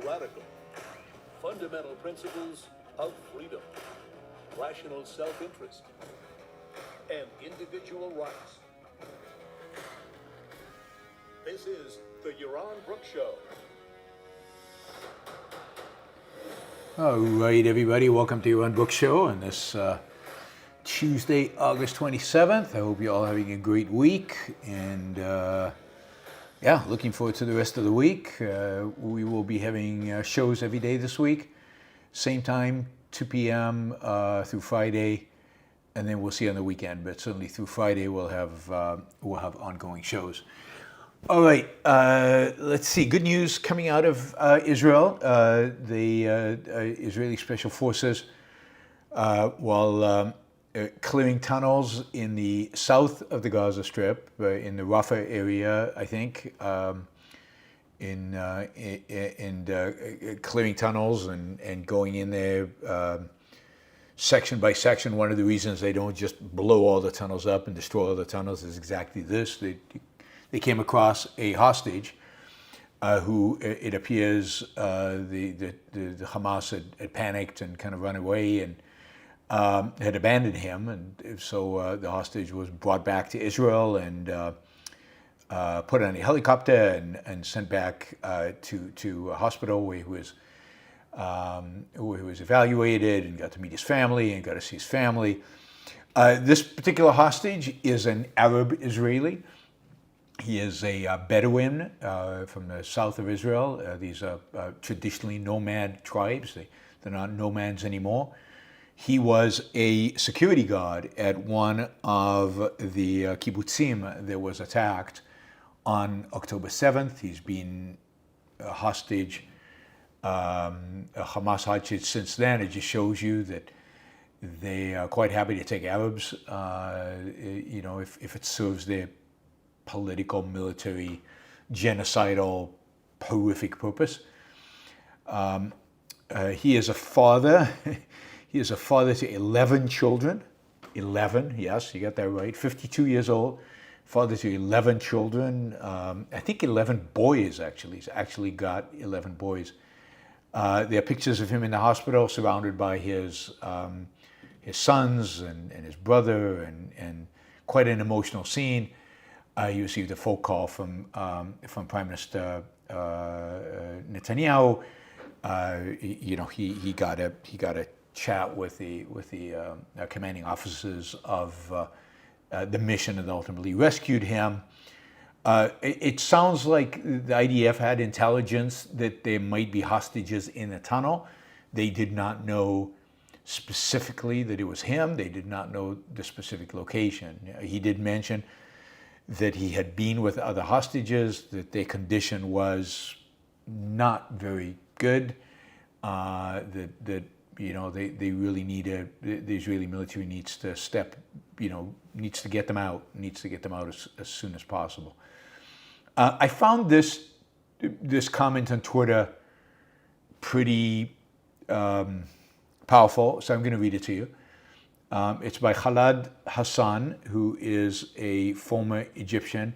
radical, fundamental principles of freedom, rational self-interest, and individual rights. This is the Yaron Brook Show. All right, everybody, welcome to Yaron Brook Show on this Tuesday, August 27th. I hope you're all having a great week, and looking forward to the rest of the week. We will be having shows every day this week, same time, 2 p.m. Through Friday, and then we'll see on the weekend. But certainly through Friday, we'll have ongoing shows. All right, let's see. Good news coming out of Israel. The Israeli Special Forces, while clearing tunnels in the south of the Gaza Strip, in the Rafah area, I think, clearing tunnels and going in there section by section. One of the reasons they don't just blow all the tunnels up and destroy all the tunnels is exactly this. They came across a hostage who, it appears, the Hamas had panicked and kind of run away and had abandoned him, and so the hostage was brought back to Israel and put on a helicopter and sent back to a hospital where he was evaluated and got to meet his family and got to see his family. This particular hostage is an Arab Israeli. He is a Bedouin from the south of Israel. These are traditionally nomad tribes. They're not nomads anymore. He was a security guard at one of the kibbutzim that was attacked on October 7th. He's been a hostage, a Hamas hostage since then. It just shows you that they are quite happy to take Arabs, if it serves their political, military, genocidal, horrific purpose. He is a father. He is a father to 11 children. 11, yes, you got that right. 52 years old, father to 11 children. I think 11 boys, actually. He's actually got 11 boys. There are pictures of him in the hospital surrounded by his sons and his brother, and quite an emotional scene. He received a phone call from Prime Minister Netanyahu. He got a chat with the commanding officers of the mission that ultimately rescued him. It sounds like the IDF had intelligence that there might be hostages in the tunnel. They did not know specifically that it was him. They did not know the specific location. He did mention that he had been with other hostages, that their condition was not very good, they really the Israeli military needs to needs to get them out as soon as possible. I found this comment on Twitter pretty powerful, so I'm going to read it to you. It's by Khalad Hassan, who is a former Egyptian,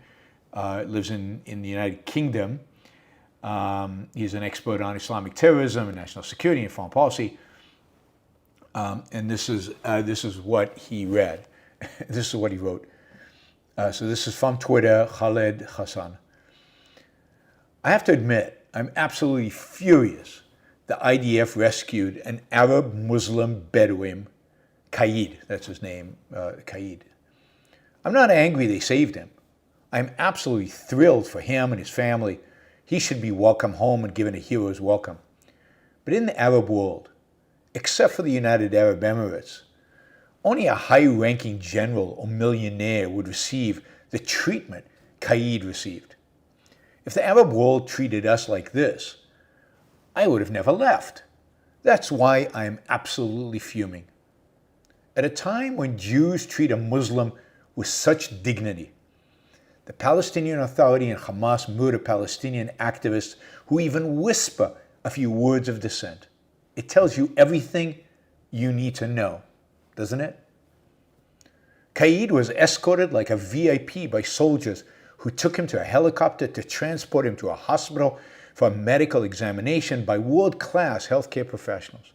lives in the United Kingdom. He's an expert on Islamic terrorism and national security and foreign policy. And this is what he read. This is what he wrote. So this is from Twitter, Khaled Hassan. I have to admit, I'm absolutely furious the IDF rescued an Arab Muslim Bedouin, Qaid, that's his name, Qaid. I'm not angry they saved him. I'm absolutely thrilled for him and his family. He should be welcomed home and given a hero's welcome. But in the Arab world, except for the United Arab Emirates, only a high-ranking general or millionaire would receive the treatment Qaid received. If the Arab world treated us like this, I would have never left. That's why I am absolutely fuming. At a time when Jews treat a Muslim with such dignity, the Palestinian Authority and Hamas murder Palestinian activists who even whisper a few words of dissent. It tells you everything you need to know, doesn't it? Qaid was escorted like a VIP by soldiers who took him to a helicopter to transport him to a hospital for a medical examination by world-class healthcare professionals.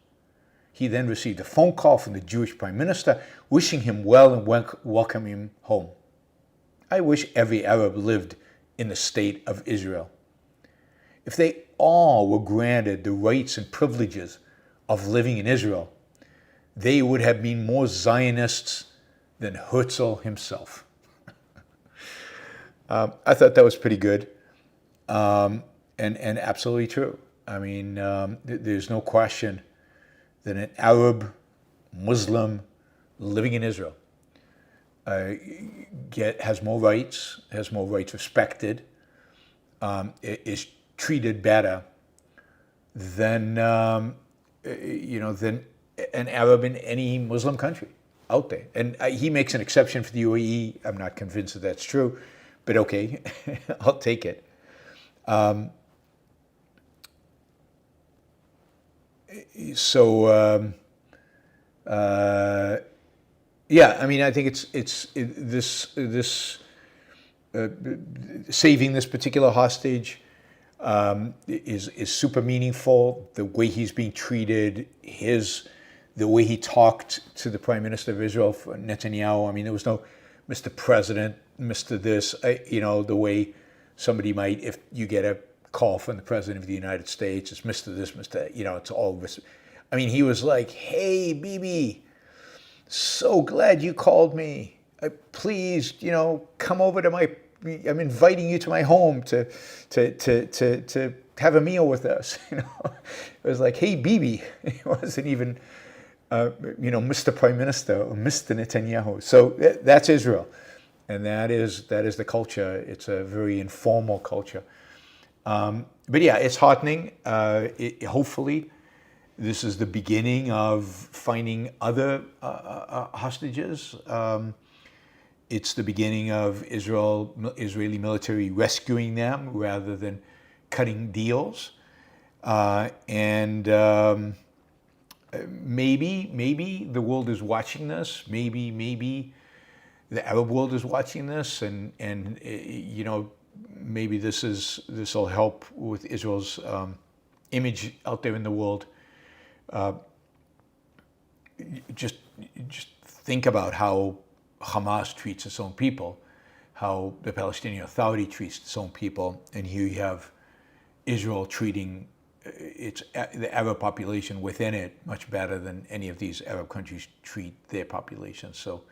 He then received a phone call from the Jewish Prime Minister wishing him well and welcoming him home. I wish every Arab lived in the state of Israel. If they all were granted the rights and privileges of living in Israel, they would have been more Zionists than Herzl himself. I thought that was pretty good, and absolutely true. I mean, there's no question that an Arab Muslim living in Israel has more rights respected, is treated better than than an Arab in any Muslim country out there. And he makes an exception for the UAE. I'm not convinced that that's true, but okay, I'll take it. Yeah, I mean, I think this saving this particular hostage is super meaningful. The way he's being treated, the way he talked to the Prime Minister of Israel, Netanyahu. I mean, there was no Mr. President, Mr. This. The way somebody might, if you get a call from the President of the United States, it's Mr. This, Mr. It's all. I mean, he was like, "Hey, Bibi, so glad you called me. Please, come over to my. I'm inviting you to my home to have a meal with us." It was like, "Hey, Bibi." It wasn't even, Mr. Prime Minister or Mr. Netanyahu. So that's Israel, and that is the culture. It's a very informal culture. But yeah, it's heartening. Hopefully, this is the beginning of finding other hostages. It's the beginning of Israeli military rescuing them rather than cutting deals. Maybe the world is watching this. Maybe the Arab world is watching this, and maybe this will help with Israel's image out there in the world. Just think about how Hamas treats its own people, how the Palestinian Authority treats its own people, and here you have Israel treating the Arab population within it much better than any of these Arab countries treat their population. So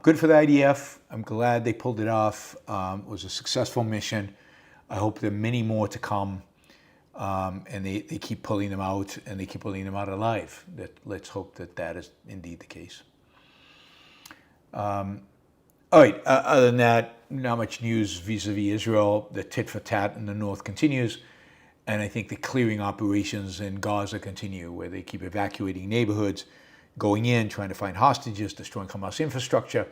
good for the IDF. I'm glad they pulled it off. It was a successful mission. I hope there are many more to come, and they keep pulling them out, and they keep pulling them out alive. Let's hope that is indeed the case. All right, other than that, not much news vis-a-vis Israel. The tit for tat in the north continues, and I think the clearing operations in Gaza continue, where they keep evacuating neighborhoods, going in, trying to find hostages, destroying Hamas infrastructure,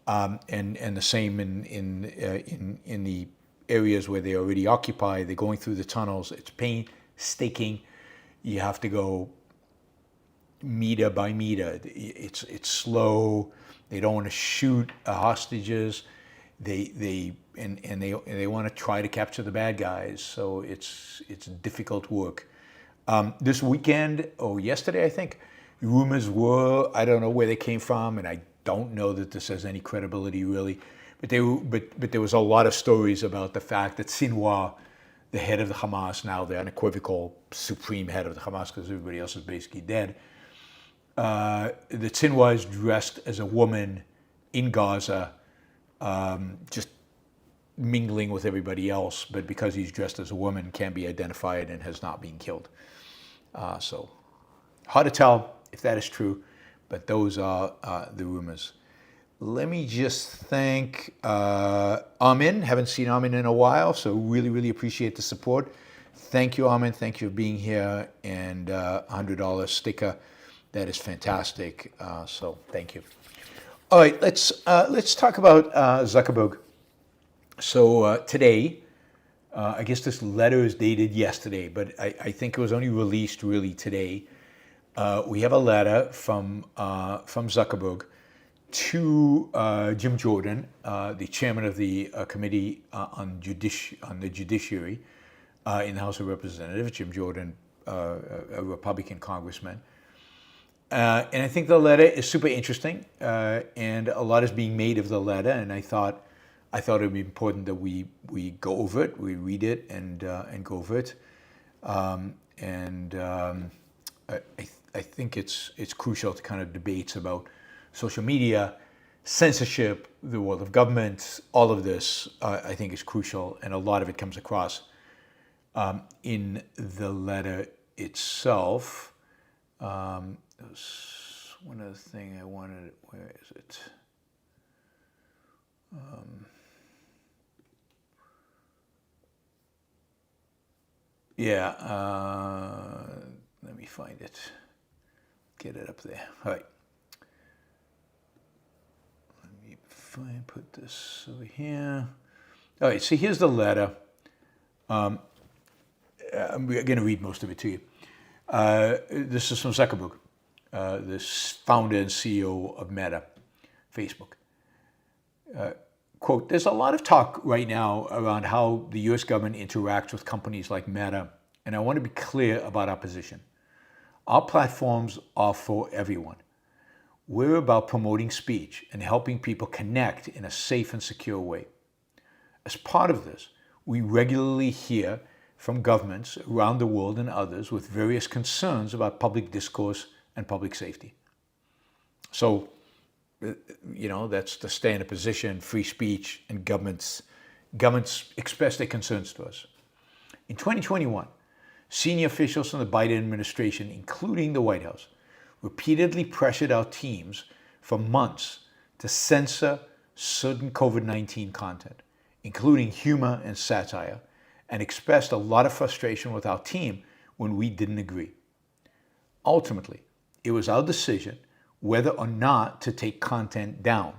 and the same in the areas where they already occupy. They're going through the tunnels. It's painstaking. You have to go meter by meter. It's slow. They don't want to shoot hostages. They want to try to capture the bad guys. So it's difficult work. This weekend, yesterday I think, rumors were, I don't know where they came from, and I don't know that this has any credibility really, but there was a lot of stories about the fact that Sinwar, the head of the Hamas, now the unequivocal supreme head of the Hamas, because everybody else is basically dead, that Sinwar is dressed as a woman in Gaza, just mingling with everybody else, but because he's dressed as a woman, can't be identified and has not been killed. So hard to tell if that is true, but those are the rumors. Let me just thank Armin. Haven't seen Armin in a while, so really appreciate the support. Thank you, Armin. Thank you for being here, and $100 sticker. That is fantastic. So thank you. All right, let's talk about Zuckerberg. So today, I guess this letter is dated yesterday, but I think it was only released really today. We have a letter from Zuckerberg to Jim Jordan, the chairman of the Committee on the Judiciary, in the House of Representatives, Jim Jordan, a Republican congressman. And I think the letter is super interesting, and a lot is being made of the letter. And I thought it would be important that we go over it, we read it, and go over it. I think it's crucial to kind of debates about social media, censorship, the world of government, all of this. I think is crucial, and a lot of it comes across in the letter itself. One other thing I wanted, where is it? Let me find it. Get it up there. All right. Let me put this over here. All right, so here's the letter. I'm going to read most of it to you. This is from Zuckerberg, this founder and CEO of Meta, Facebook. Quote, there's a lot of talk right now around how the US government interacts with companies like Meta, and I want to be clear about our position. Our platforms are for everyone. We're about promoting speech and helping people connect in a safe and secure way. As part of this, we regularly hear from governments around the world and others with various concerns about public discourse and public safety. So, that's the standard position, free speech, and governments express their concerns to us. In 2021, senior officials from the Biden administration, including the White House, repeatedly pressured our teams for months to censor certain COVID-19 content, including humor and satire, and expressed a lot of frustration with our team when we didn't agree. Ultimately, it was our decision whether or not to take content down,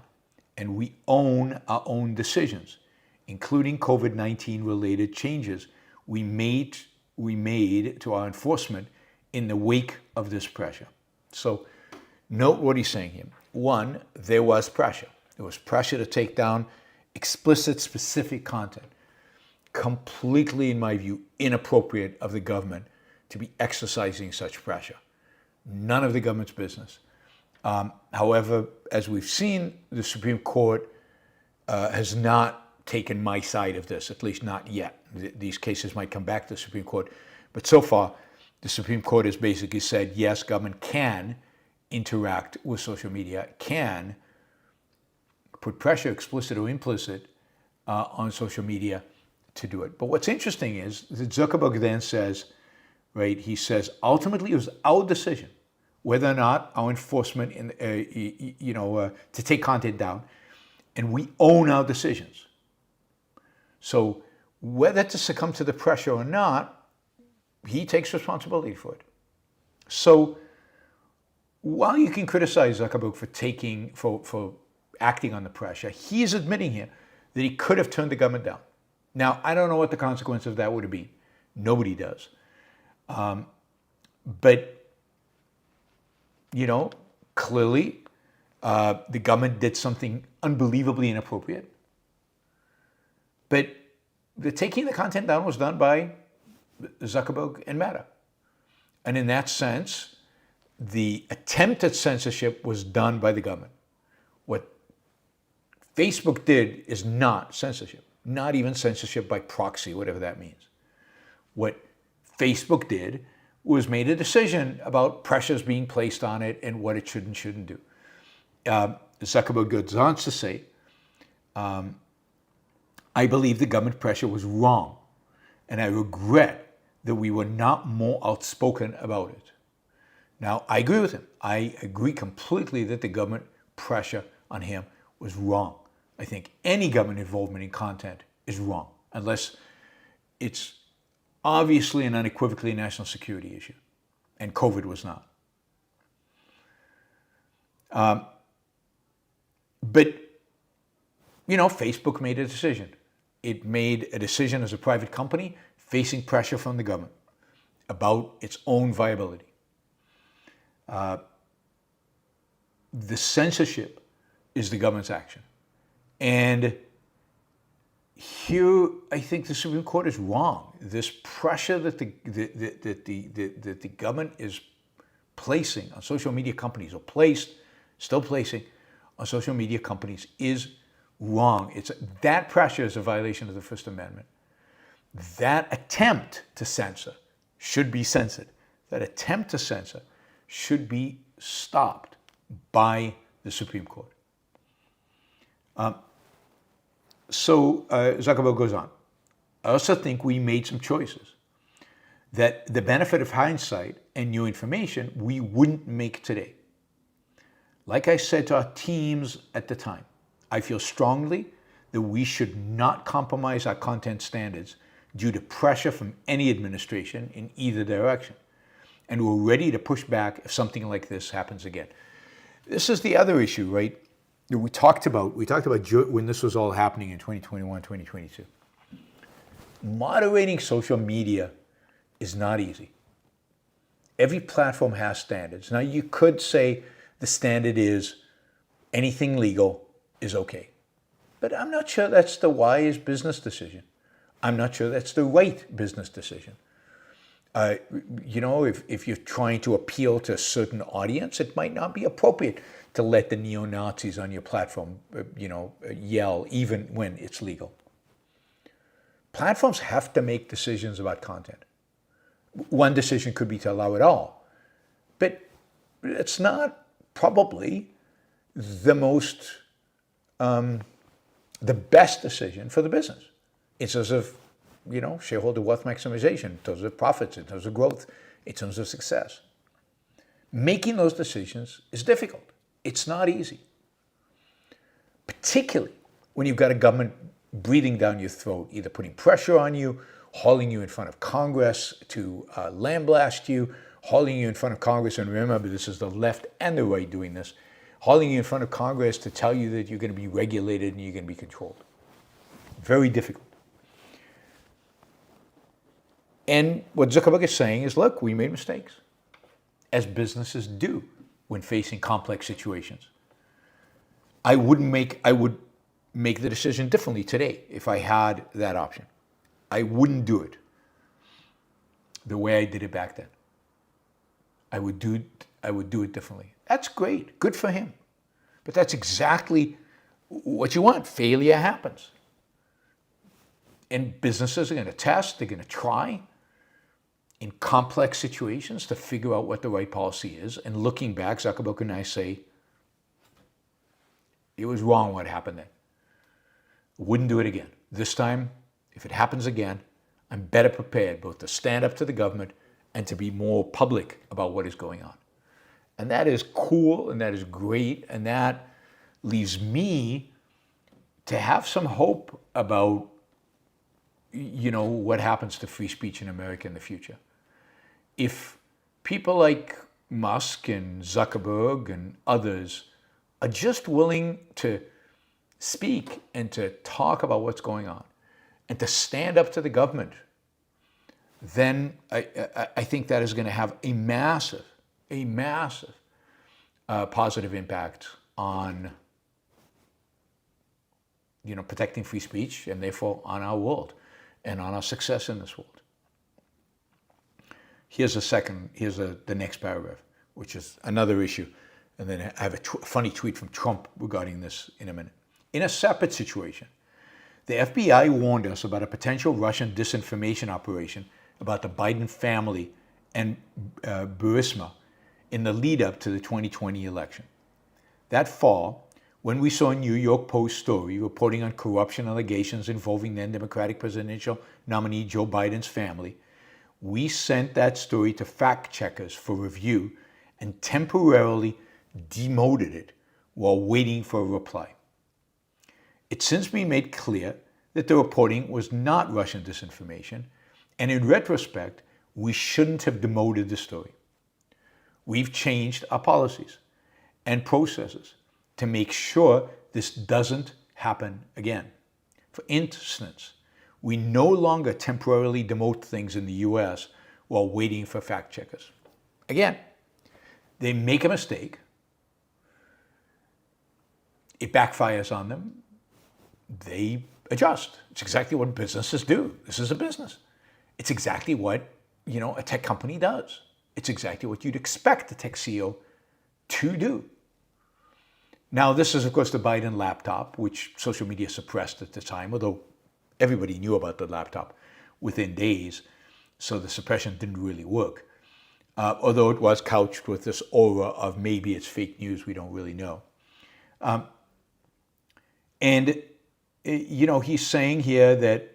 and we own our own decisions, including COVID-19 related changes we made to our enforcement in the wake of this pressure. So note what he's saying here. One, there was pressure. There was pressure to take down explicit, specific content. Completely, in my view, inappropriate of the government to be exercising such pressure. None of the government's business. However, as we've seen, the Supreme Court has not taken my side of this, at least not yet. These cases might come back to the Supreme Court, but so far, the Supreme Court has basically said, yes, government can interact with social media, can put pressure, explicit or implicit, on social media to do it. But what's interesting is that Zuckerberg then says, right, he says, ultimately it was our decision whether or not our enforcement, to take content down, and we own our decisions. So whether to succumb to the pressure or not, he takes responsibility for it. So while you can criticize Zuckerberg for acting on the pressure, he is admitting here that he could have turned the government down. Now, I don't know what the consequence of that would have been. Nobody does. But clearly, the government did something unbelievably inappropriate. But the taking the content down was done by Zuckerberg and Meta. And in that sense, the attempt at censorship was done by the government. What Facebook did is not censorship, not even censorship by proxy, whatever that means. What Facebook did was made a decision about pressures being placed on it and what it should and shouldn't do. Zuckerberg goes on to say, I believe the government pressure was wrong, and I regret that we were not more outspoken about it. Now, I agree with him. I agree completely that the government pressure on him was wrong. I think any government involvement in content is wrong, unless it's obviously and unequivocally a national security issue, and COVID was not. But, Facebook made a decision. It made a decision as a private company facing pressure from the government about its own viability. The censorship is the government's action. And here, I think the Supreme Court is wrong. This pressure that the government is placing on social media companies, or still placing on social media companies, is wrong. That pressure is a violation of the First Amendment. That attempt to censor should be censored. That attempt to censor should be stopped by the Supreme Court. So Zuckerberg goes on. I also think we made some choices that the benefit of hindsight and new information we wouldn't make today. Like I said to our teams at the time, I feel strongly that we should not compromise our content standards due to pressure from any administration in either direction. And we're ready to push back if something like this happens again. This is the other issue, right? That we talked about when this was all happening in 2021, 2022. Moderating social media is not easy. Every platform has standards. Now, you could say the standard is anything legal is okay. But I'm not sure that's the wise business decision. I'm not sure that's the right business decision. If you're trying to appeal to a certain audience, it might not be appropriate to let the neo-Nazis on your platform, yell even when it's legal. Platforms have to make decisions about content. One decision could be to allow it all, but it's not probably the best decision for the business in terms of, shareholder wealth maximization, in terms of profits, in terms of growth, in terms of success. Making those decisions is difficult. It's not easy. Particularly when you've got a government breathing down your throat, either putting pressure on you, hauling you in front of Congress to lambaste you, hauling you in front of Congress, and remember, this is the left and the right doing this, hauling you in front of Congress to tell you that you're going to be regulated and you're going to be controlled. Very difficult. And what Zuckerberg is saying is, look, we made mistakes, as businesses do when facing complex situations. I would make the decision differently today if I had that option. I wouldn't do it the way I did it back then. I would do it differently. That's great. Good for him. But that's exactly what you want. Failure happens. And businesses are going to test, they're going to try in complex situations to figure out what the right policy is. And looking back, Zuckerberg and I say, it was wrong what happened then. Wouldn't do it again. This time, if it happens again, I'm better prepared both to stand up to the government and to be more public about what is going on. And that is cool, and that is great, and that leaves me to have some hope about, what happens to free speech in America in the future. If people like Musk and Zuckerberg and others are just willing to speak and to talk about what's going on and to stand up to the government, then I think that is going to have a massive positive impact on protecting free speech and therefore on our world and on our success in this world. Here's the next paragraph, which is another issue. And then I have a funny tweet from Trump regarding this in a minute. In a separate situation, the FBI warned us about a potential Russian disinformation operation about the Biden family and Burisma in the lead up to the 2020 election. That fall, when we saw a New York Post story reporting on corruption allegations involving then Democratic presidential nominee Joe Biden's family, we sent that story to fact checkers for review and temporarily demoted it while waiting for a reply. It's since been made clear that the reporting was not Russian disinformation, and in retrospect, we shouldn't have demoted the story. We've changed our policies and processes to make sure this doesn't happen again. For instance, we no longer temporarily demote things in the US while waiting for fact checkers. Again, they make a mistake, it backfires on them, they adjust. It's exactly what businesses do. This is a business. It's exactly what, a tech company does. It's exactly what you'd expect a tech CEO to do. Now, this is, of course, the Biden laptop, which social media suppressed at the time, although everybody knew about the laptop within days, so the suppression didn't really work. Although it was couched with this aura of maybe it's fake news, we don't really know. And he's saying here that,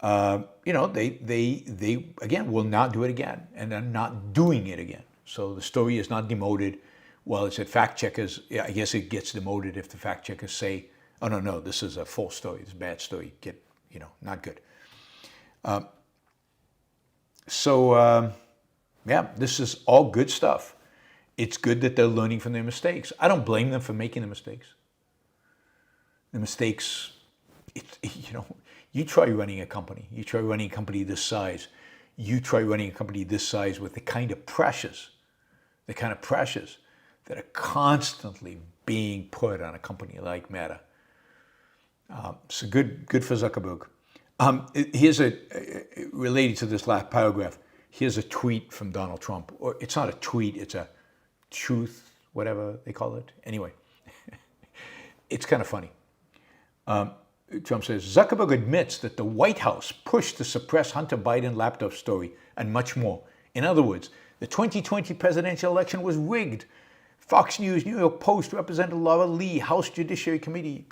they again will not do it again, and they're not doing it again. So the story is not demoted. Well, it's at fact checkers. Yeah, I guess it gets demoted if the fact checkers say, "Oh no, this is a false story. This is a bad story. Not good." This is all good stuff. It's good that they're learning from their mistakes. I don't blame them for making the mistakes. The mistakes, you try running a company. You try running a company this size. You try running a company this size with the kind of pressures that are constantly being put on a company like Meta. So good for Zuckerberg. Here's related to this last paragraph. Here's a tweet from Donald Trump. Or it's not a tweet, it's a truth, whatever they call it. Anyway, it's kind of funny. Trump says, Zuckerberg admits that the White House pushed to suppress Hunter Biden laptop story and much more. In other words, the 2020 presidential election was rigged. Fox News, New York Post, Representative Laura Lee, House Judiciary Committee,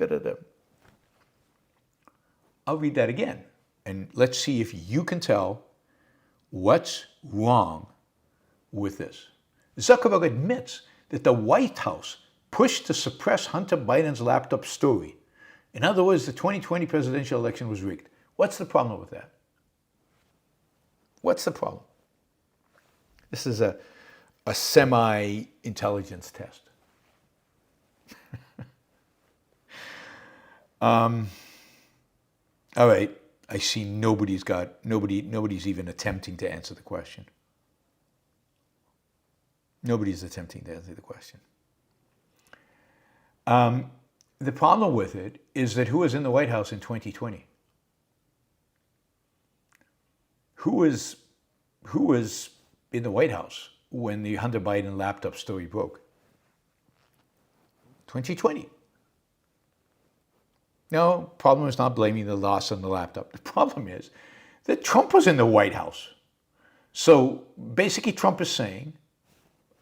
I'll read that again, and let's see if you can tell what's wrong with this. Zuckerberg admits that the White House pushed to suppress Hunter Biden's laptop story. In other words, the 2020 presidential election was rigged. What's the problem with that? What's the problem? This is a semi-intelligence test. All right, I see nobody's even attempting to answer the question. Nobody's attempting to answer the question. The problem with it is that who was in the White House in 2020? Who was in the White House when the Hunter Biden laptop story broke? 2020. No, problem is not blaming the loss on the laptop. The problem is that Trump was in the White House. So basically Trump is saying,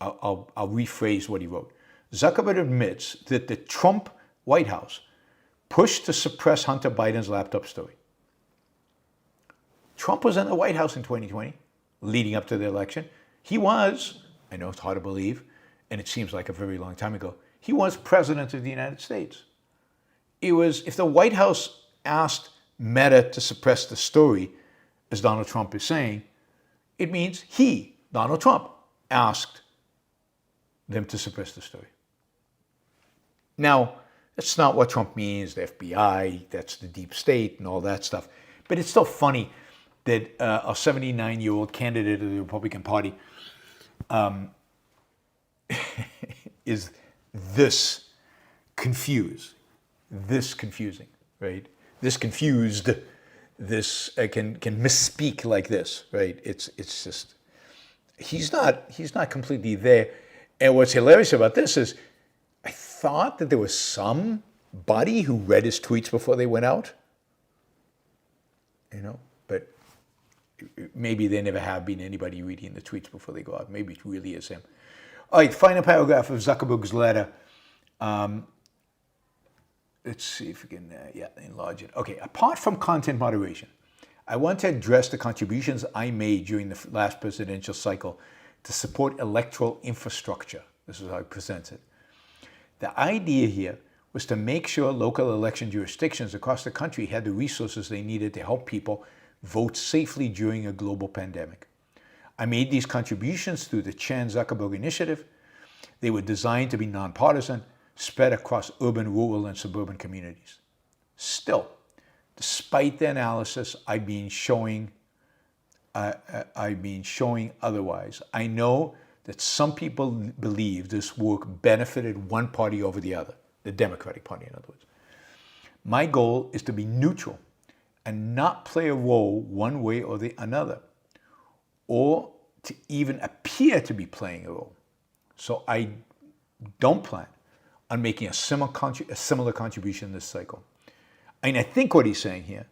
I'll rephrase what he wrote. Zuckerberg admits that the Trump White House pushed to suppress Hunter Biden's laptop story. Trump was in the White House in 2020, leading up to the election. He was, I know it's hard to believe, and it seems like a very long time ago, he was president of the United States. It was, if the White House asked Meta to suppress the story, as Donald Trump is saying, it means he, Donald Trump, asked them to suppress the story. Now, that's not what Trump means, the FBI, that's the deep state and all that stuff. But it's still funny that a 79-year-old candidate of the Republican Party is this confusing, right? This confused, this can misspeak like this, right? It's just, he's not completely there. And what's hilarious about this is, I thought that there was somebody who read his tweets before they went out, but maybe there never have been anybody reading the tweets before they go out. Maybe it really is him. All right, final paragraph of Zuckerberg's letter. Let's see if we can, enlarge it. Okay, apart from content moderation, I want to address the contributions I made during the last presidential cycle to support electoral infrastructure. This is how I present it. The idea here was to make sure local election jurisdictions across the country had the resources they needed to help people vote safely during a global pandemic. I made these contributions through the Chan Zuckerberg Initiative. They were designed to be nonpartisan, spread across urban, rural, and suburban communities. Still, despite the analysis I've been showing otherwise, I know that some people believe this work benefited one party over the other, the Democratic Party, in other words. My goal is to be neutral and not play a role one way or the another, or to even appear to be playing a role. So I don't plan on making a similar contribution this cycle. And I think what he's saying here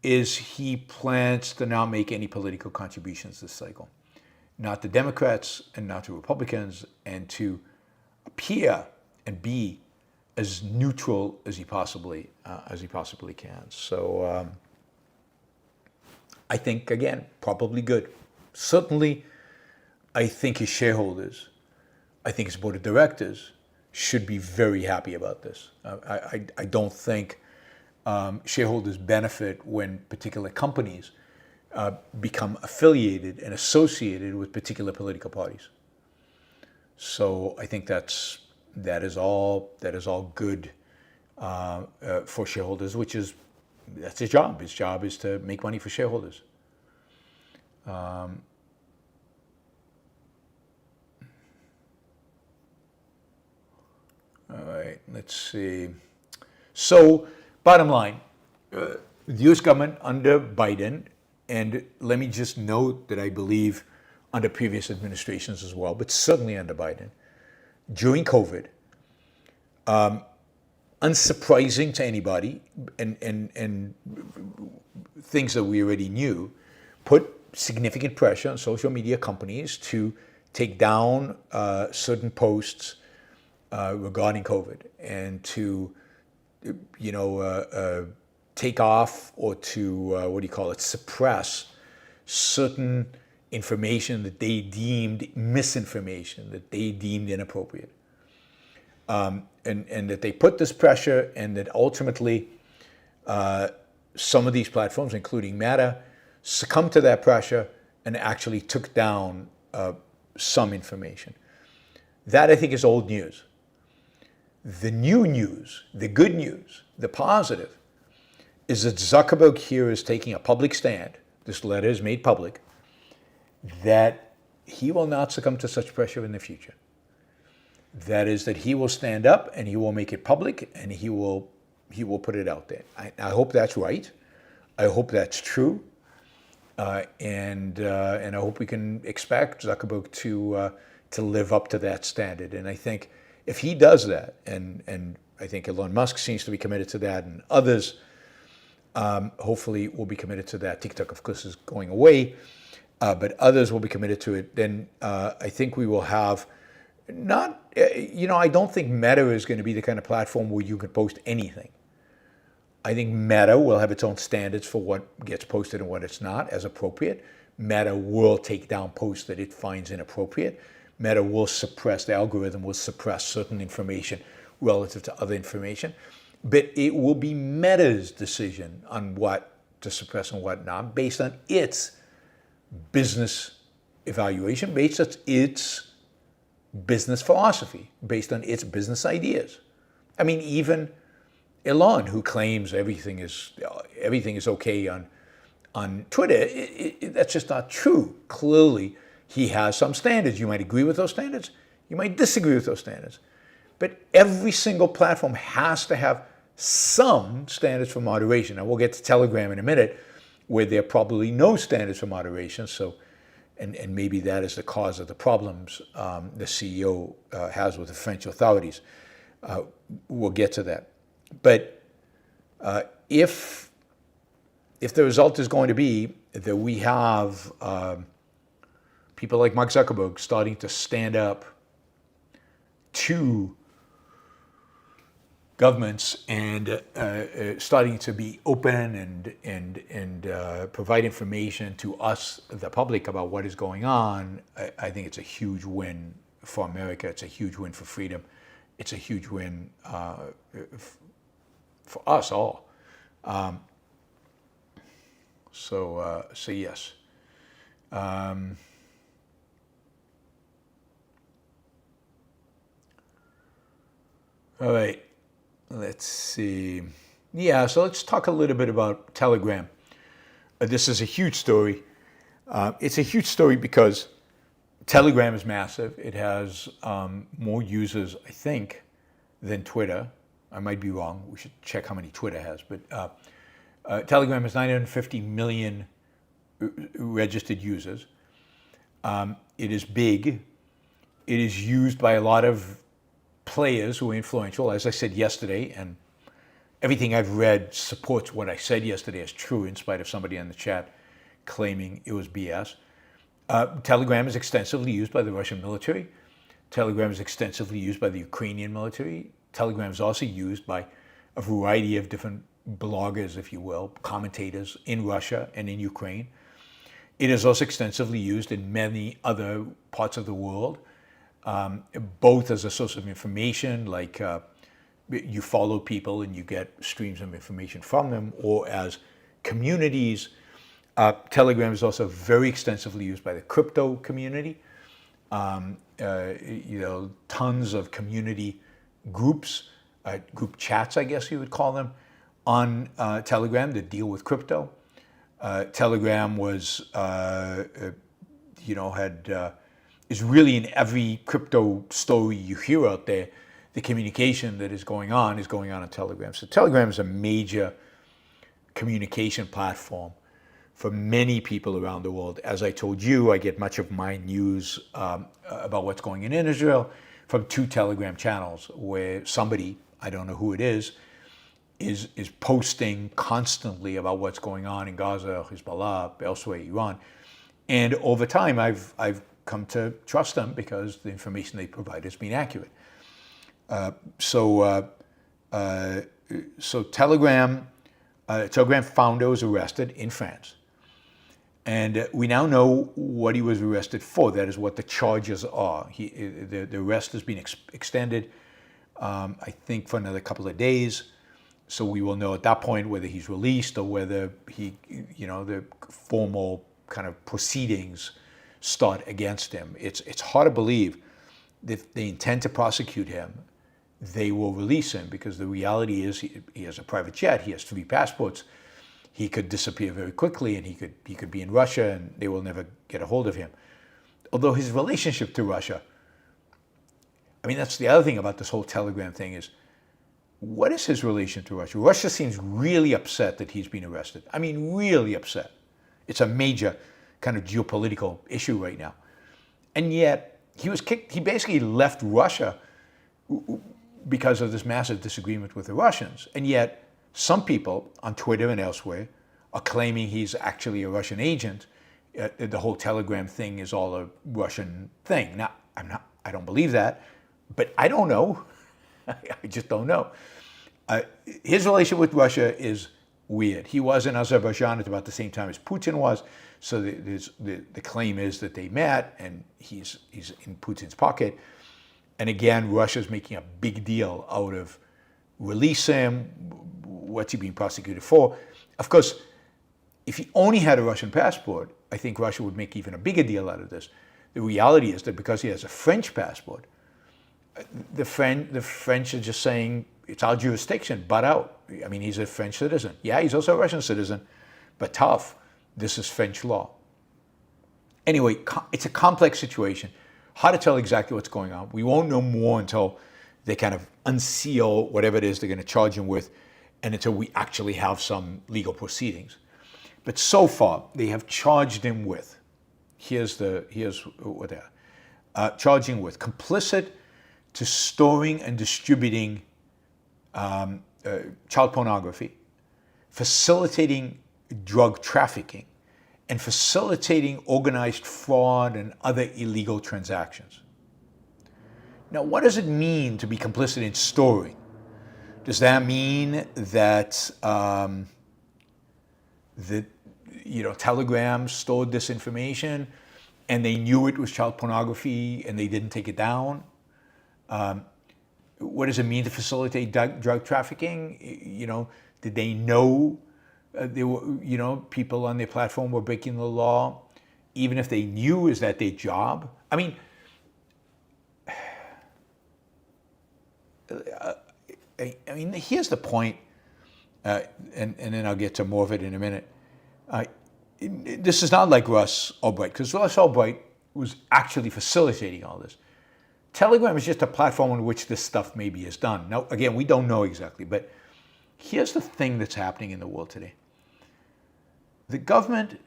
is he plans to not make any political contributions this cycle. Not to Democrats and not to Republicans, and to appear and be as neutral as he possibly can. So I think, again, probably good. Certainly, I think his shareholders, I think his board of directors should be very happy about this. I don't think shareholders benefit when particular companies become affiliated and associated with particular political parties. So I think that is all good for shareholders, that's his job. His job is to make money for shareholders. All right, let's see. So, bottom line, the U.S. government under Biden, and let me just note that I believe under previous administrations as well, but certainly under Biden, during COVID, unsurprising to anybody, and things that we already knew, put significant pressure on social media companies to take down certain posts regarding COVID, and to, take off or to, suppress certain information that they deemed misinformation, that they deemed inappropriate. And that they put this pressure, and that ultimately some of these platforms, including Meta, succumbed to that pressure and actually took down some information. That, I think, is old news. The new news, the good news, the positive, is that Zuckerberg here is taking a public stand. This letter is made public, that he will not succumb to such pressure in the future. That is, that he will stand up and he will make it public, and he will put it out there. I hope that's right. I hope that's true. And I hope we can expect Zuckerberg to live up to that standard. And I think if he does that, and I think Elon Musk seems to be committed to that, and others hopefully will be committed to that. TikTok, of course, is going away, but others will be committed to it. Then I think we will have I don't think Meta is going to be the kind of platform where you can post anything. I think Meta will have its own standards for what gets posted and what it's not, as appropriate. Meta will take down posts that it finds inappropriate. Meta will suppress, the algorithm will suppress certain information relative to other information. But it will be Meta's decision on what to suppress and what not, based on its business evaluation, based on its business philosophy, based on its business ideas. I mean, even Elon, who claims everything is okay on Twitter, that's just not true. Clearly, he has some standards. You might agree with those standards. You might disagree with those standards. But every single platform has to have some standards for moderation. Now, we'll get to Telegram in a minute, where there are probably no standards for moderation. So, and maybe that is the cause of the problems the CEO has with the French authorities. We'll get to that. But if the result is going to be that we have people like Mark Zuckerberg starting to stand up to governments and starting to be open and provide information to us, the public, about what is going on, I think it's a huge win for America. It's a huge win for freedom. It's a huge win for us all. So yes. All right. Let's see. Yeah, so let's talk a little bit about Telegram. This is a huge story. It's a huge story because Telegram is massive. It has more users, I think, than Twitter. I might be wrong. We should check how many Twitter has. But Telegram has 950 million registered users. It is big. It is used by a lot of players who are influential, as I said yesterday, and everything I've read supports what I said yesterday as true, in spite of somebody in the chat claiming it was BS. Telegram is extensively used by the Russian military. Telegram is extensively used by the Ukrainian military. Telegram is also used by a variety of different bloggers, if you will, commentators in Russia and in Ukraine. It is also extensively used in many other parts of the world, both as a source of information, like you follow people and you get streams of information from them, or as communities. Telegram is also very extensively used by the crypto community. Tons of community groups, group chats, I guess you would call them, on Telegram that deal with crypto. Telegram was, is really in every crypto story you hear out there. The communication that is going on Telegram. So Telegram is a major communication platform for many people around the world. As I told you, I get much of my news about what's going on in Israel from 2 Telegram channels where somebody, I don't know who it is posting constantly about what's going on in Gaza, Hezbollah, elsewhere, Iran. And over time, I've come to trust them because the information they provide has been accurate. So Telegram founder was arrested in France. And we now know what he was arrested for. That is what the charges are. The arrest has been extended, I think, for another couple of days. So we will know at that point whether he's released or whether the formal kind of proceedings start against him. It's hard to believe that if they intend to prosecute him, they will release him, because the reality is he has a private jet, he has 3 passports. He could disappear very quickly, and he could be in Russia, and they will never get a hold of him. Although his relationship to Russia, I mean, that's the other thing about this whole Telegram thing is, what is his relation to Russia? Russia seems really upset that he's been arrested. I mean, really upset. It's a major kind of geopolitical issue right now. And yet, he was kicked. He basically left Russia because of this massive disagreement with the Russians. And yet, some people on Twitter and elsewhere are claiming he's actually a Russian agent. The whole Telegram thing is all a Russian thing. Now, I don't believe that, but I don't know. I just don't know. His relationship with Russia is weird. He was in Azerbaijan at about the same time as Putin was, so the claim is that they met and he's in Putin's pocket. And again, Russia's making a big deal out of release him. What's he being prosecuted for? Of course, if he only had a Russian passport, I think Russia would make even a bigger deal out of this. The reality is that because he has a French passport, the French are just saying, it's our jurisdiction, butt out. I mean, he's a French citizen. Yeah, he's also a Russian citizen, but tough. This is French law. Anyway, it's a complex situation. Hard to tell exactly what's going on. We won't know more until they kind of unseal whatever it is they're going to charge him with, and until we actually have some legal proceedings. But so far, they have charged him with, here's what they are, charging with complicit to storing and distributing child pornography, facilitating drug trafficking, and facilitating organized fraud and other illegal transactions. Now, what does it mean to be complicit in storing? Does that mean that Telegram stored this information and they knew it was child pornography and they didn't take it down? What does it mean to facilitate drug trafficking? Did they know there were, people on their platform were breaking the law? Even if they knew, is that their job? I mean, here's the point, and then I'll get to more of it in a minute. This is not like Russ Albright, because Russ Albright was actually facilitating all this. Telegram is just a platform on which this stuff maybe is done. Now, again, we don't know exactly, but here's the thing that's happening in the world today. The government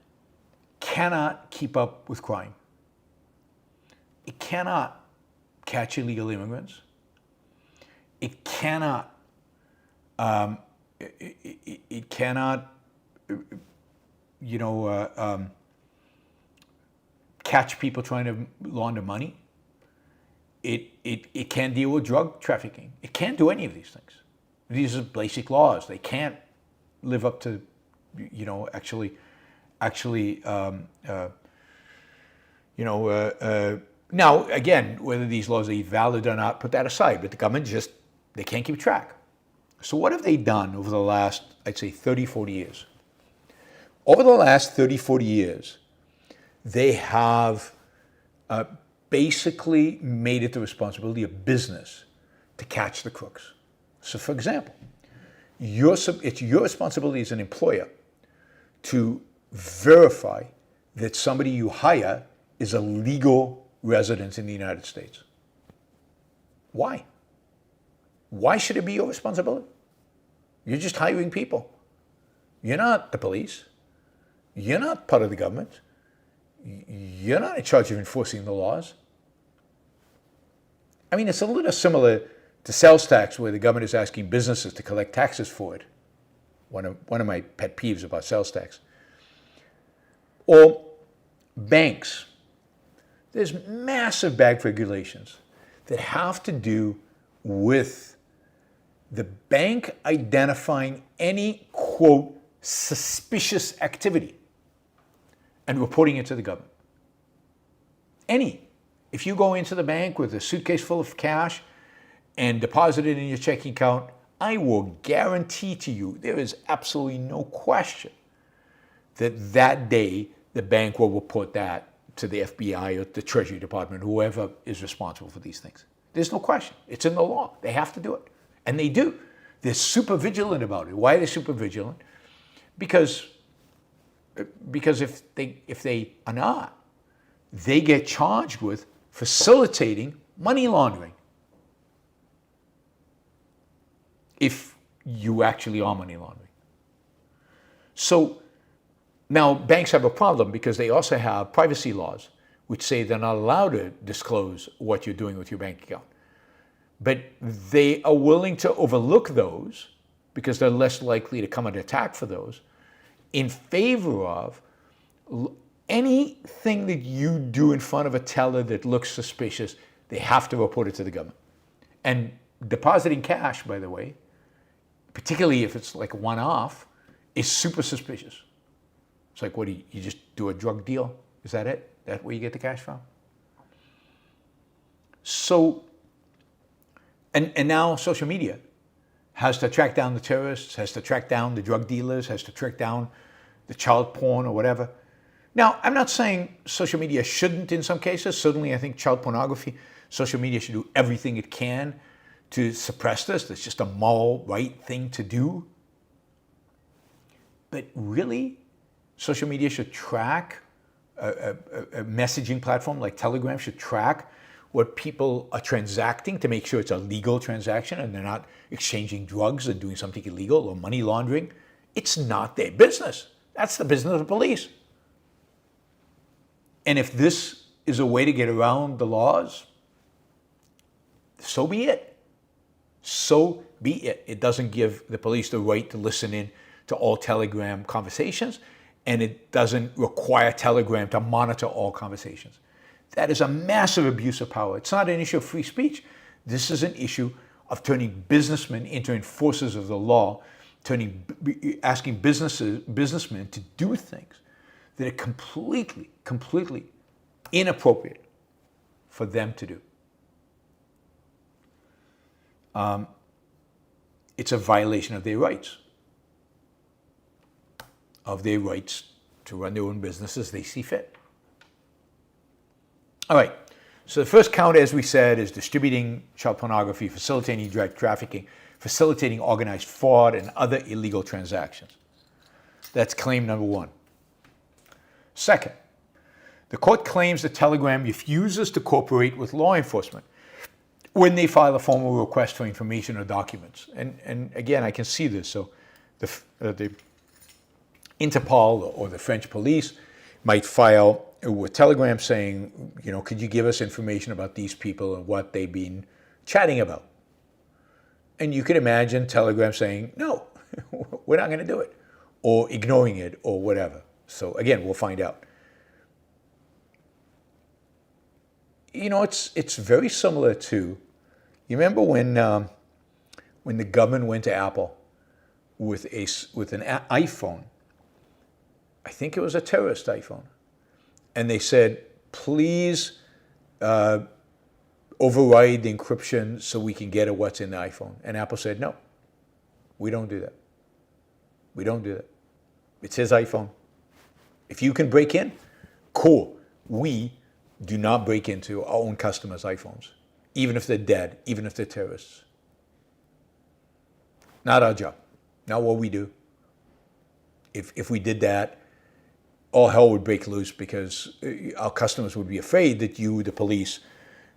cannot keep up with crime. It cannot catch illegal immigrants. It cannot. It cannot. Catch people trying to launder money. It can't deal with drug trafficking. It can't do any of these things. These are basic laws. They can't live up to, now, again, whether these laws are valid or not, put that aside, but the government they can't keep track. So what have they done over the last, I'd say, 30, 40 years? Over the last 30, 40 years, they have basically made it the responsibility of business to catch the crooks. So, for example, it's your responsibility as an employer to verify that somebody you hire is a legal resident in the United States. Why? Why should it be your responsibility? You're just hiring people. You're not the police. You're not part of the government. You're not in charge of enforcing the laws. I mean, it's a little similar to sales tax, where the government is asking businesses to collect taxes for it. One of my pet peeves about sales tax. Or banks. There's massive bank regulations that have to do with the bank identifying any, quote, suspicious activity and reporting it to the government. Any. If you go into the bank with a suitcase full of cash and deposit it in your checking account, I will guarantee to you there is absolutely no question that that day the bank will report that to the FBI or the Treasury Department, whoever is responsible for these things. There's no question. It's in the law. They have to do it. And they do. They're super vigilant about it. Why are they super vigilant? Because if they are not, they get charged with facilitating money laundering. If you actually are money laundering. So now banks have a problem because they also have privacy laws which say they're not allowed to disclose what you're doing with your bank account. But they are willing to overlook those because they're less likely to come under attack for those in favor of anything that you do in front of a teller that looks suspicious. They have to report it to the government. And depositing cash, by the way, particularly if it's like one-off, is super suspicious. It's like, what do you just do a drug deal? Is that it? That where you get the cash from? So, and now social media has to track down the terrorists, has to track down the drug dealers, has to track down the child porn or whatever. Now, I'm not saying social media shouldn't in some cases. Certainly, I think child pornography, social media should do everything it can to suppress this. That's just a moral right thing to do. But really, social media should track, a messaging platform like Telegram should track what people are transacting to make sure it's a legal transaction and they're not exchanging drugs and doing something illegal or money laundering. It's not their business. That's the business of the police. And if this is a way to get around the laws, so be it. So be it. It doesn't give the police the right to listen in to all Telegram conversations, and it doesn't require Telegram to monitor all conversations. That is a massive abuse of power. It's not an issue of free speech. This is an issue of turning businessmen into enforcers of the law, asking businessmen to do things that are completely inappropriate for them to do. It's a violation of their rights to run their own business as they see fit. All right, so the first count, as we said, is distributing child pornography, facilitating drug trafficking, facilitating organized fraud, and other illegal transactions. That's claim number one. Second, the court claims that Telegram refuses to cooperate with law enforcement when they file a formal request for information or documents. And again, I can see this. So the Interpol or the French police might file with Telegram saying, could you give us information about these people and what they've been chatting about? And you could imagine Telegram saying, no, we're not going to do it, or ignoring it, or whatever. So again, we'll find out. It's very similar to, you remember when the government went to Apple with an iPhone? I think it was a terrorist iPhone. And they said, please override the encryption so we can get at what's in the iPhone. And Apple said, no, we don't do that. We don't do that. It's his iPhone. If you can break in, cool. We do not break into our own customers' iPhones, even if they're dead, even if they're terrorists. Not our job, not what we do. If we did that, all hell would break loose because our customers would be afraid that you, the police,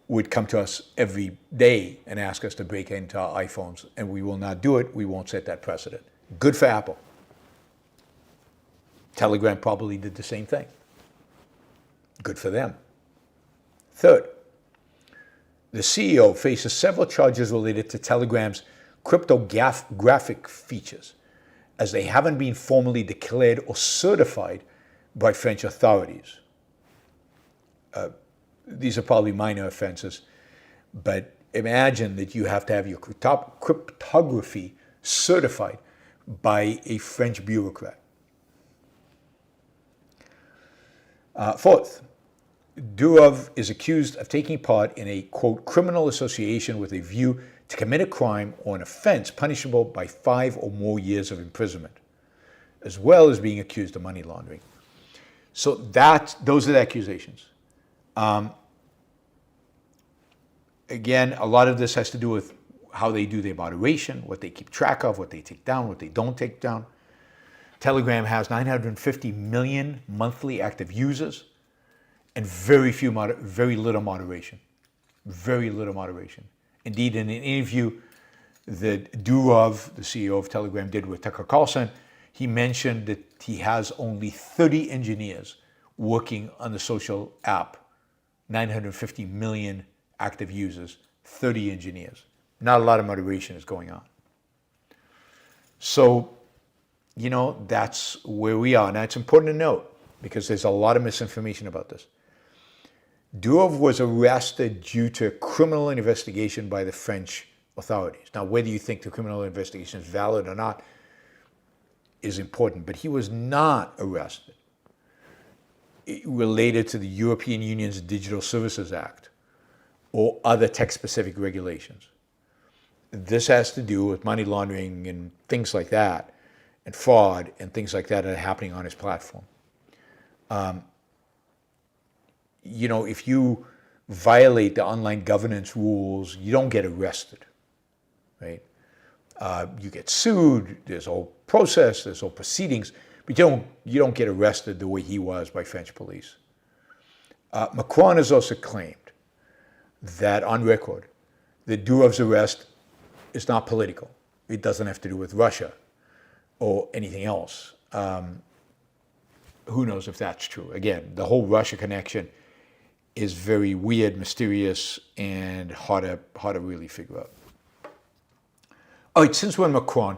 would come to us every day and ask us to break into our iPhones, and we will not do it. We won't set that precedent. Good for Apple. Telegram probably did the same thing. Good for them. Third, the CEO faces several charges related to Telegram's cryptographic features, as they haven't been formally declared or certified by French authorities. These are probably minor offenses, but imagine that you have to have your cryptography certified by a French bureaucrat. Fourth, Durov is accused of taking part in a, quote, criminal association with a view to commit a crime or an offense punishable by 5 or more years of imprisonment, as well as being accused of money laundering. So those are the accusations. Again, a lot of this has to do with how they do their moderation, what they keep track of, what they take down, what they don't take down. Telegram has 950 million monthly active users and very little moderation. Very little moderation. Indeed, in an interview that Durov, the CEO of Telegram, did with Tucker Carlson, he mentioned that he has only 30 engineers working on the social app. 950 million active users, 30 engineers. Not a lot of moderation is going on. So, that's where we are. Now, it's important to note, because there's a lot of misinformation about this. Durov was arrested due to a criminal investigation by the French authorities. Now, whether you think the criminal investigation is valid or not is important, but he was not arrested related to the European Union's Digital Services Act or other tech-specific regulations. This has to do with money laundering and things like that, and fraud and things like that are happening on his platform. If you violate the online governance rules, you don't get arrested, right? You get sued, there's a whole process, there's whole proceedings, but you don't get arrested the way he was by French police. Macron has also claimed that, on record, that Durov's arrest is not political. It doesn't have to do with Russia or anything else. Who knows if that's true? Again, the whole Russia connection is very weird, mysterious, and hard to really figure out. All right, since we're on Macron,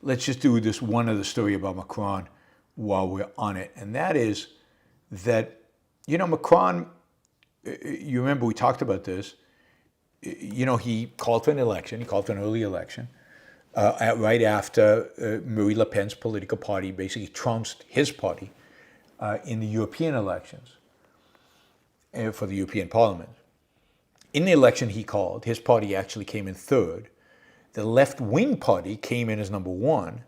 let's just do this one other story about Macron while we're on it. And that is that, Macron, you remember we talked about this, he called for an election, he called for an early election, right after Marine Le Pen's political party basically trounced his party in the European elections for the European Parliament. In the election he called, his party actually came in third. The left-wing party came in as number 1,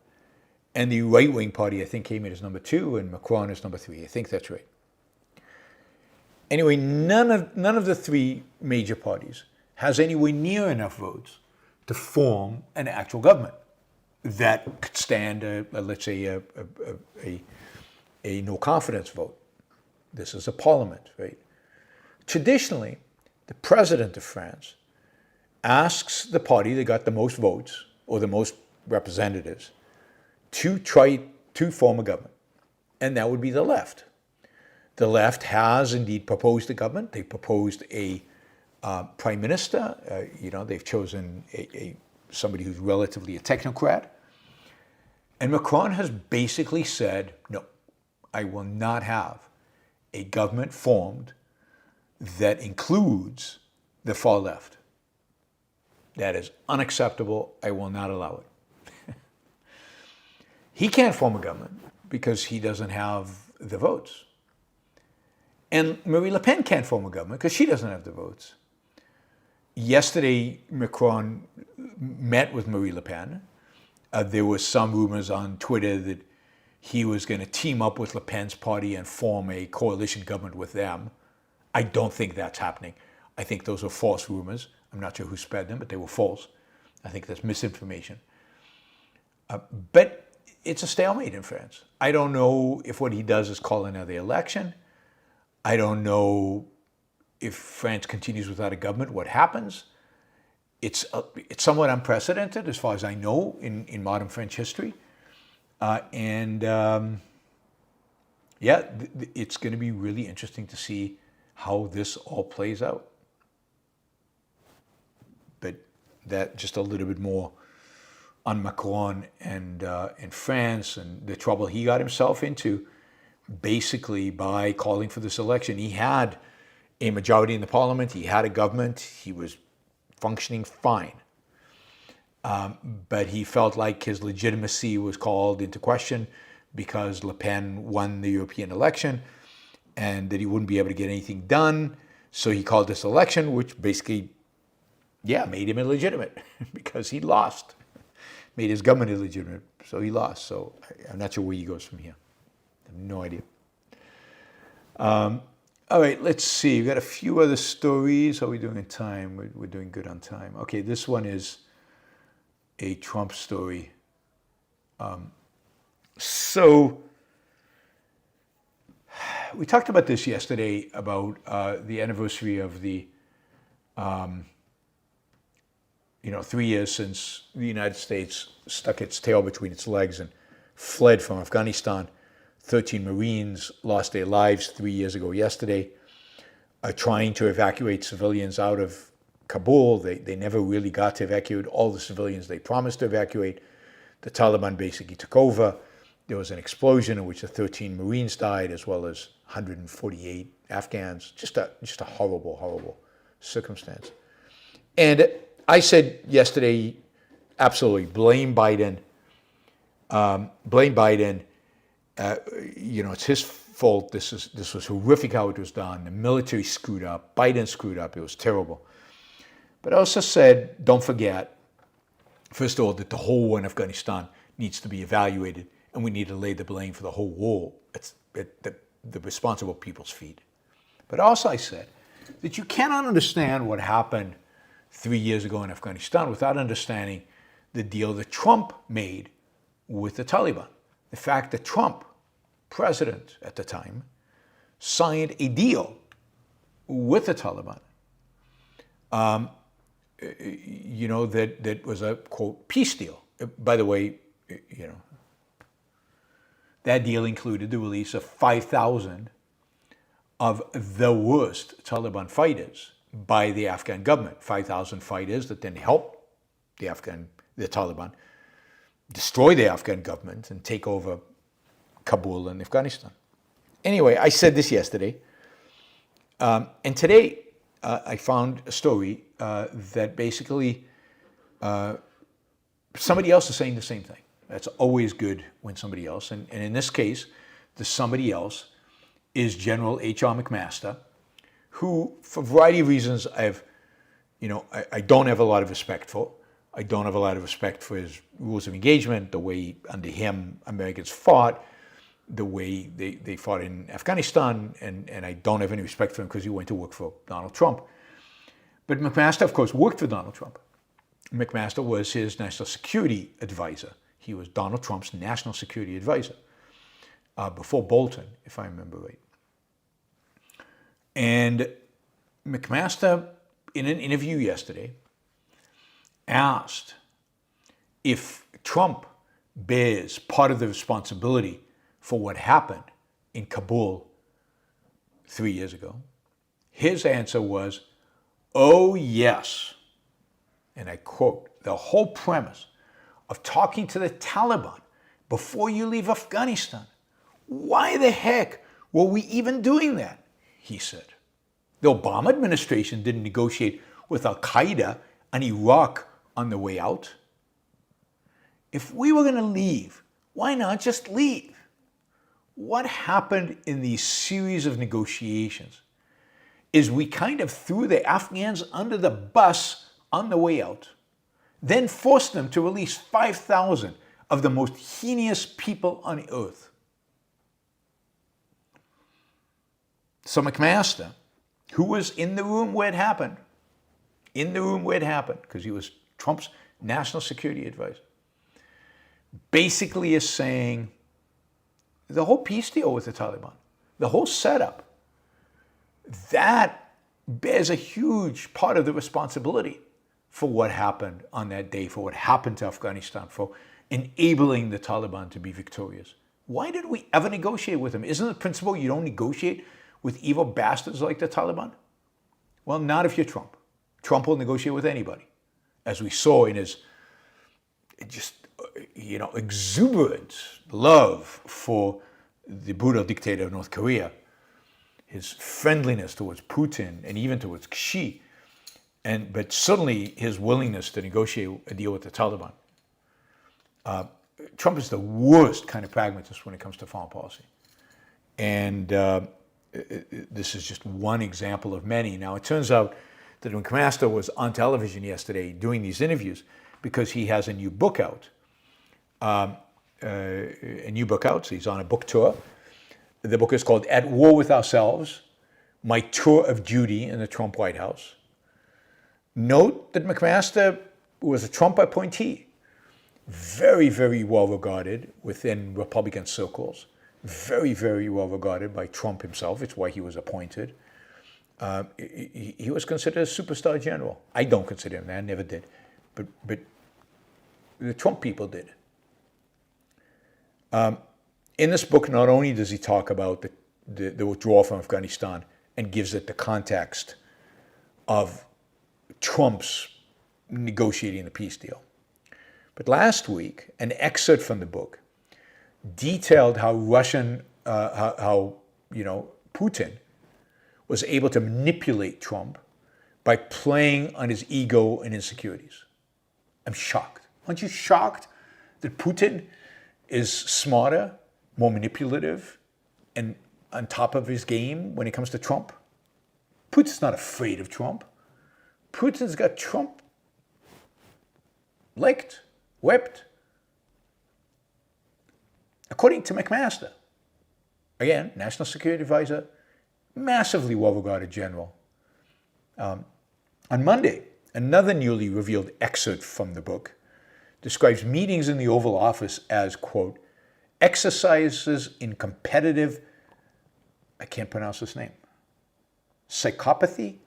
and the right-wing party, I think, came in as number 2, and Macron is number 3. I think that's right. Anyway, none of the 3 major parties has anywhere near enough votes to form an actual government that could stand, let's say, a no-confidence vote. This is a parliament, right? Traditionally, the president of France asks the party that got the most votes or the most representatives to try to form a government, and that would be the left. The left has indeed proposed a government. They proposed a prime minister. They've chosen somebody who's relatively a technocrat. And Macron has basically said, no, I will not have a government formed that includes the far left. That is unacceptable. I will not allow it. He can't form a government because he doesn't have the votes. And Marine Le Pen can't form a government because she doesn't have the votes. Yesterday, Macron met with Marine Le Pen. There was some rumors on Twitter that he was going to team up with Le Pen's party and form a coalition government with them. I don't think that's happening. I think those are false rumors. I'm not sure who spread them, but they were false. I think that's misinformation. But it's a stalemate in France. I don't know if what he does is call another election. I don't know if France continues without a government, what happens. It's somewhat unprecedented, as far as I know, in modern French history. It's going to be really interesting to see how this all plays out. But that just a little bit more on Macron and France and the trouble he got himself into, basically by calling for this election. He had a majority in the parliament. He had a government. He was functioning fine. But he felt like his legitimacy was called into question because Le Pen won the European election and that he wouldn't be able to get anything done. So he called this election, which basically, made him illegitimate because he lost. Made his government illegitimate, so he lost. So I'm not sure where he goes from here. I have no idea. All right, let's see. We've got a few other stories. How are we doing in time? We're doing good on time. Okay, this one is a Trump story. So we talked about this yesterday, about the anniversary of the 3 years since the United States stuck its tail between its legs and fled from Afghanistan. 13 Marines lost their lives 3 years ago yesterday, trying to evacuate civilians out of Kabul. They never really got to evacuate all the civilians they promised to evacuate. The Taliban basically took over. There was an explosion in which the 13 Marines died, as well as 148 Afghans. Just a horrible, horrible circumstance. And I said yesterday, absolutely, blame Biden. Blame Biden. It's his fault. This was horrific how it was done. The military screwed up. Biden screwed up. It was terrible. But I also said, don't forget, first of all, that the whole war in Afghanistan needs to be evaluated, and we need to lay the blame for the whole war at the responsible people's feet. But also I said that you cannot understand what happened 3 years ago in Afghanistan without understanding the deal that Trump made with the Taliban. The fact that Trump, president at the time, signed a deal with the Taliban, that was a, quote, peace deal. By the way, that deal included the release of 5,000 of the worst Taliban fighters by the Afghan government. 5,000 fighters that then helped the Taliban destroy the Afghan government and take over Kabul and Afghanistan. Anyway, I said this yesterday, and today I found a story that basically somebody else is saying the same thing. That's always good when somebody else, and in this case, the somebody else is General H.R. MacMaster, who, for a variety of reasons, I don't have a lot of respect for. I don't have a lot of respect for his rules of engagement, the way under him Americans fought, the way they fought in Afghanistan, and I don't have any respect for him because he went to work for Donald Trump. But MacMaster, of course, worked for Donald Trump. MacMaster was his national security advisor. He was Donald Trump's national security advisor before Bolton, if I remember right. And MacMaster, in an interview yesterday, asked if Trump bears part of the responsibility for what happened in Kabul 3 years ago, his answer was, "Oh, yes." And I quote, "The whole premise of talking to the Taliban before you leave Afghanistan, why the heck were we even doing that?" he said. The Obama administration didn't negotiate with Al-Qaeda and Iraq on the way out. If we were going to leave, why not just leave? What happened in these series of negotiations is we kind of threw the Afghans under the bus on the way out, then forced them to release 5,000 of the most heinous people on earth. So MacMaster, who was in the room where it happened, because he was Trump's national security advisor, basically is saying the whole peace deal with the Taliban, the whole setup, that bears a huge part of the responsibility for what happened on that day, for what happened to Afghanistan, for enabling the Taliban to be victorious. Why did we ever negotiate with them? Isn't the principle you don't negotiate with evil bastards like the Taliban? Well, not if you're Trump. Trump will negotiate with anybody, as we saw in his exuberant love for the brutal dictator of North Korea, his friendliness towards Putin and even towards Xi, but suddenly his willingness to negotiate a deal with the Taliban. Trump is the worst kind of pragmatist when it comes to foreign policy. And this is just one example of many. Now, it turns out that MacMaster was on television yesterday doing these interviews because he has a new book out. So he's on a book tour. The book is called At War with Ourselves, My Tour of Duty in the Trump White House. Note that MacMaster was a Trump appointee, very, very well regarded within Republican circles, very, very well regarded by Trump himself. It's why he was appointed. He was considered a superstar general. I don't consider him that, I never did. But the Trump people did. In this book, not only does he talk about the withdrawal from Afghanistan and gives it the context of Trump's negotiating the peace deal, but last week, an excerpt from the book detailed how Putin was able to manipulate Trump by playing on his ego and insecurities. I'm shocked. Aren't you shocked that Putin is smarter, more manipulative, and on top of his game when it comes to Trump? Putin's not afraid of Trump. Putin's got Trump licked, whipped. According to MacMaster, again, National Security Advisor, massively well-regarded general. On Monday, another newly revealed excerpt from the book describes meetings in the Oval Office as, quote, exercises in competitive, I can't pronounce this name, sycophancy,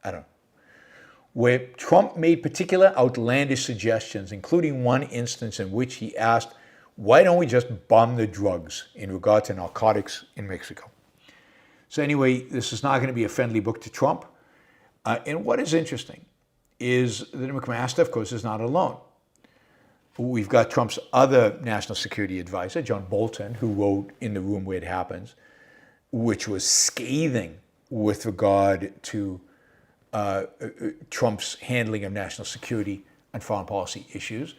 I don't know, where Trump made particular outlandish suggestions, including one instance in which he asked, why don't we just bomb the drugs in regard to narcotics in Mexico? So anyway, this is not going to be a friendly book to Trump. And what is interesting is that MacMaster, of course, is not alone. We've got Trump's other national security advisor, John Bolton, who wrote In the Room Where It Happens, which was scathing with regard to Trump's handling of national security and foreign policy issues,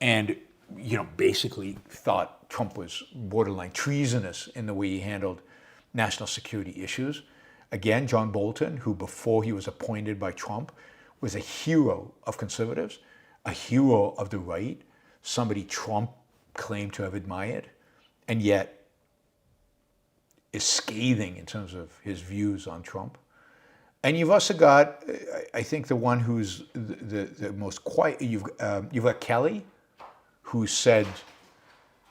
and basically thought Trump was borderline treasonous in the way he handled national security issues. Again, John Bolton, who before he was appointed by Trump was a hero of conservatives, a hero of the right, somebody Trump claimed to have admired, and yet is scathing in terms of his views on Trump. And you've also got, I think, the one who's the most quiet. You've got Kelly, who said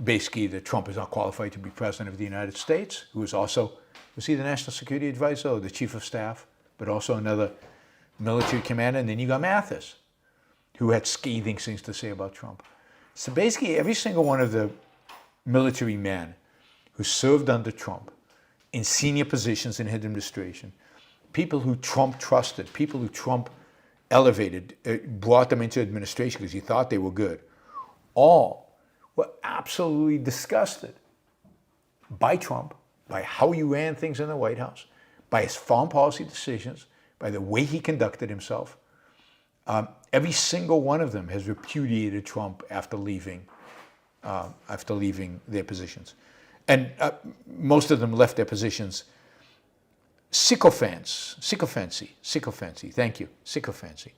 basically that Trump is not qualified to be president of the United States, who is also, was he the national security advisor or the chief of staff? but also another military commander. And then you got Mathis, who had scathing things to say about Trump. So basically, every single one of the military men who served under Trump in senior positions in his administration, people who Trump trusted, people who Trump elevated, brought them into administration because he thought they were good, all were absolutely disgusted by Trump, by how he ran things in the White House, by his foreign policy decisions, by the way he conducted himself. Every single one of them has repudiated Trump after leaving their positions. And most of them left their positions sycophancy, thank you, sycophancy.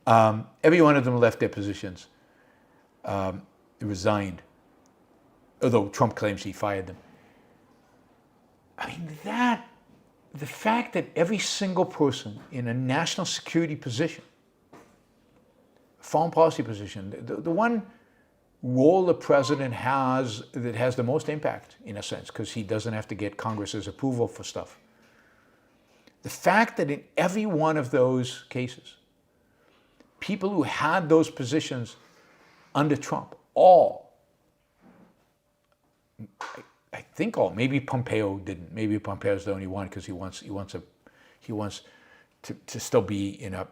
Every one of them left their positions, resigned, although Trump claims he fired them. I mean, the fact that every single person in a national security position, foreign policy position, the one role the president has that has the most impact, in a sense, because he doesn't have to get Congress's approval for stuff. The fact that in every one of those cases, people who had those positions under Trump, all, I think all, maybe Pompeo didn't. Maybe Pompeo's the only one because he wants to still be in a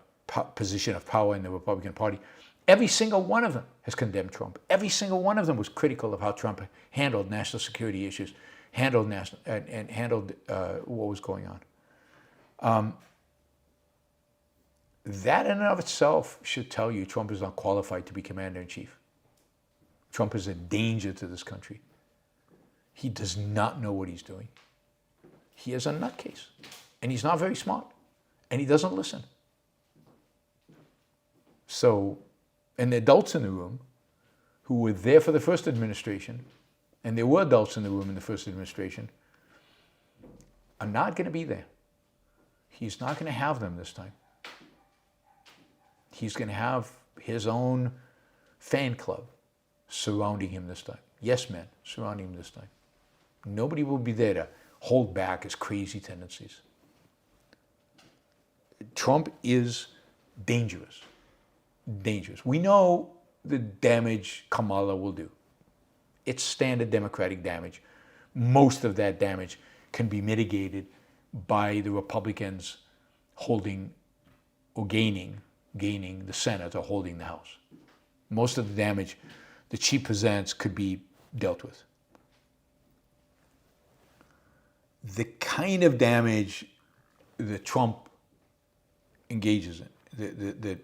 position of power in the Republican Party. Every single one of them has condemned Trump. Every single one of them was critical of how Trump handled national security issues, handled what was going on. That in and of itself should tell you Trump is not qualified to be commander-in-chief. Trump is a danger to this country. He does not know what he's doing. He is a nutcase, and he's not very smart, and he doesn't listen. So, and the adults in the room who were there for the first administration, and there were adults in the room in the first administration, are not going to be there. He's not going to have them this time. He's going to have his own fan club surrounding him this time. Yes, men surrounding him this time. Nobody will be there to hold back his crazy tendencies. Trump is dangerous. Dangerous. We know the damage Kamala will do. It's standard Democratic damage. Most of that damage can be mitigated by the Republicans holding or gaining the Senate or holding the House. Most of the damage that she presents could be dealt with. The kind of damage that Trump engages in,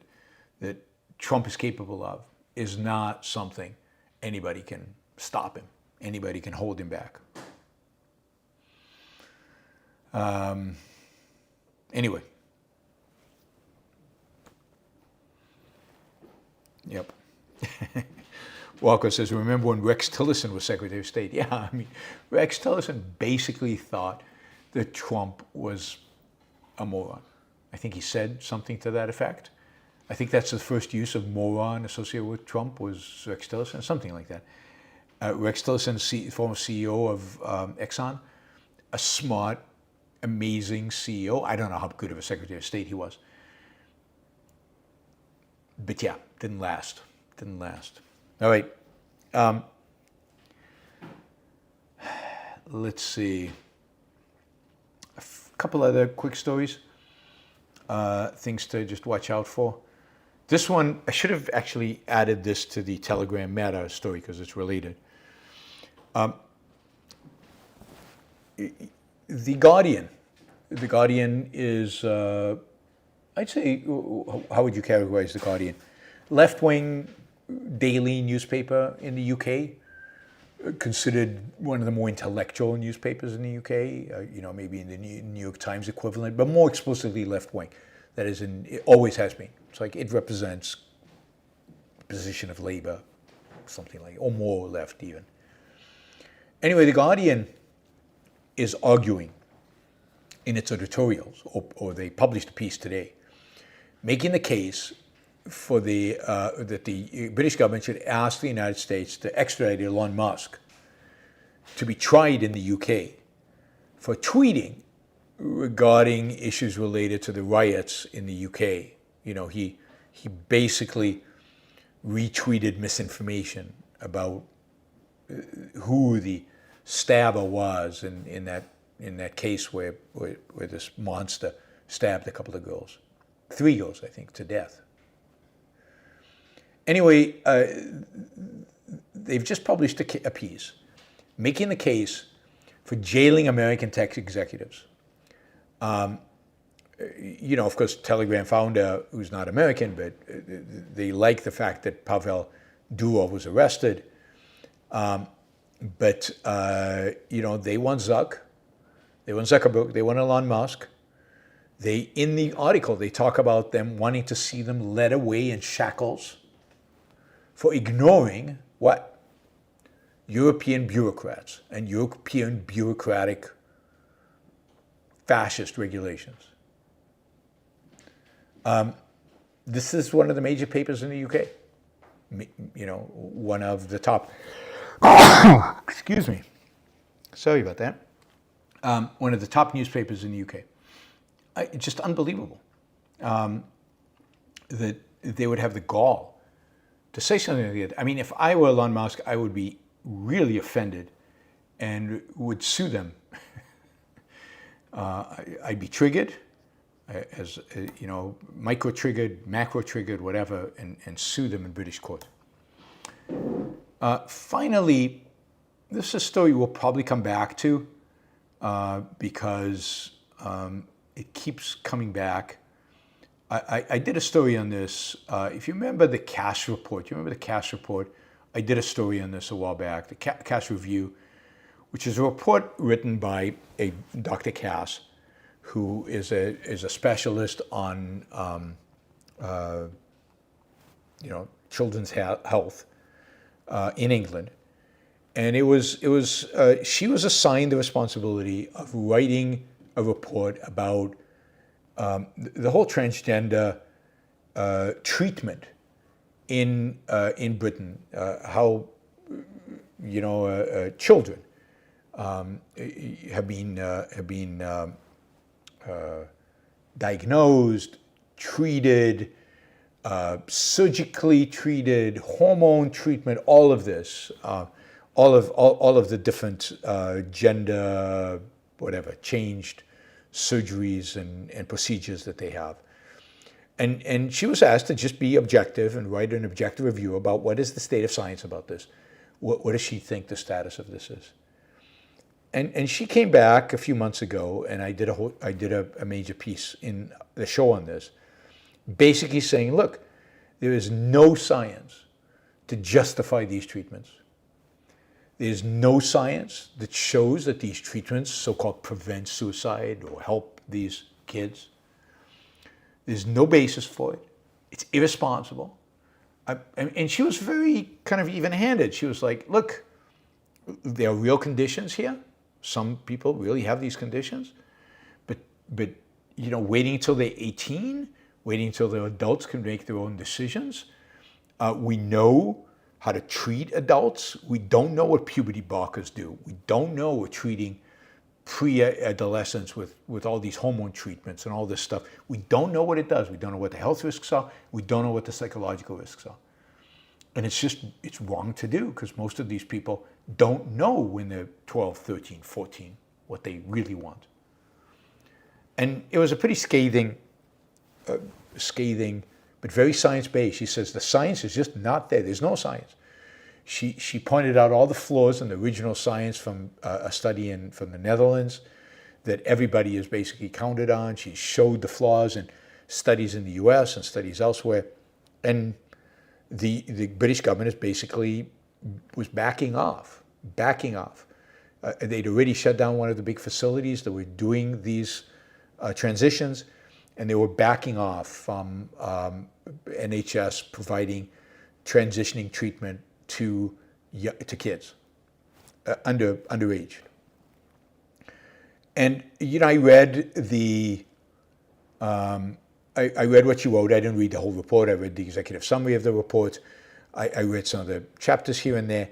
that Trump is capable of, is not something anybody can stop him. Anybody can hold him back. Anyway. Yep. Walker says, remember when Rex Tillerson was Secretary of State? Yeah, I mean, Rex Tillerson basically thought that Trump was a moron. I think he said something to that effect. I think that's the first use of moron associated with Trump was Rex Tillerson, something like that. Rex Tillerson, former CEO of Exxon, a smart, amazing CEO. I don't know how good of a Secretary of State he was. But yeah, didn't last. All right. Let's see. A couple other quick stories. Things to just watch out for. This one, I should have actually added this to the Telegram Meta story because it's related. The Guardian. The Guardian is, I'd say, how would you categorize The Guardian? Left-wing daily newspaper in the UK, considered one of the more intellectual newspapers in the UK, maybe in the New York Times equivalent, but more explicitly left-wing. That is, it always has been. It's like it represents the position of Labour, something like, or more left even. Anyway, The Guardian is arguing in its editorials, or they published a piece today, making the case for that the British government should ask the United States to extradite Elon Musk to be tried in the UK for tweeting regarding issues related to the riots in the UK. You know, he basically retweeted misinformation about who the stabber was in that case where this monster stabbed a couple of girls, 3 girls, I think, to death. Anyway, they've just published a piece making the case for jailing American tech executives. You know, of course, Telegram founder, who's not American, but they like the fact that Pavel Durov was arrested. But you know, they want Zuckerberg, they want Elon Musk. In the article, they talk about them wanting to see them led away in shackles for ignoring what? European bureaucrats and European bureaucratic fascist regulations. This is one of the major papers in the UK. You know, one of the top. Excuse me. Sorry about that. One of the top newspapers in the UK. It's just unbelievable that they would have the gall to say something like that. I mean, if I were Elon Musk, I would be really offended and would sue them. I'd be triggered, as you know, micro-triggered, macro-triggered, whatever, and sue them in British court. Finally, this is a story we'll probably come back to because it keeps coming back. I did a story on this. If you remember the Cash Report, I did a story on this a while back, the Cash Review, which is a report written by a Dr. Cass, who is a specialist on you know, children's health in England, and she was assigned the responsibility of writing a report about the whole transgender treatment in Britain, how you know children have been diagnosed, treated, surgically treated, hormone treatment, all of this, all of the different gender, whatever, changed surgeries and procedures that they have. And she was asked to just be objective and write an objective review about what is the state of science about this. What does she think the status of this is? And she came back a few months ago, and I did a major piece in the show on this, basically saying, look, there is no science to justify these treatments. There's no science that shows that these treatments so-called prevent suicide or help these kids. There's no basis for it. It's irresponsible. And she was very kind of even-handed. She was like, look, there are real conditions here. Some people really have these conditions. But you know, waiting until they're 18, waiting until they're adults can make their own decisions. We know how to treat adults. We don't know what puberty blockers do. We don't know we're treating pre-adolescents with all these hormone treatments and all this stuff. We don't know what it does. We don't know what the health risks are. We don't know what the psychological risks are. And it's wrong to do because most of these people don't know when they're 12, 13, 14 what they really want. And it was a pretty scathing, but very science-based. She says the science is just not there. There's no science. She pointed out all the flaws in the original science from a study from the Netherlands that everybody has basically counted on. She showed the flaws in studies in the US and studies elsewhere. And the British government was backing off. They'd already shut down one of the big facilities that were doing these transitions, and they were backing off from NHS providing transitioning treatment to kids underage. And you know, I read I read what you wrote. I didn't read the whole report. I read the executive summary of the report. I read some of the chapters here and there.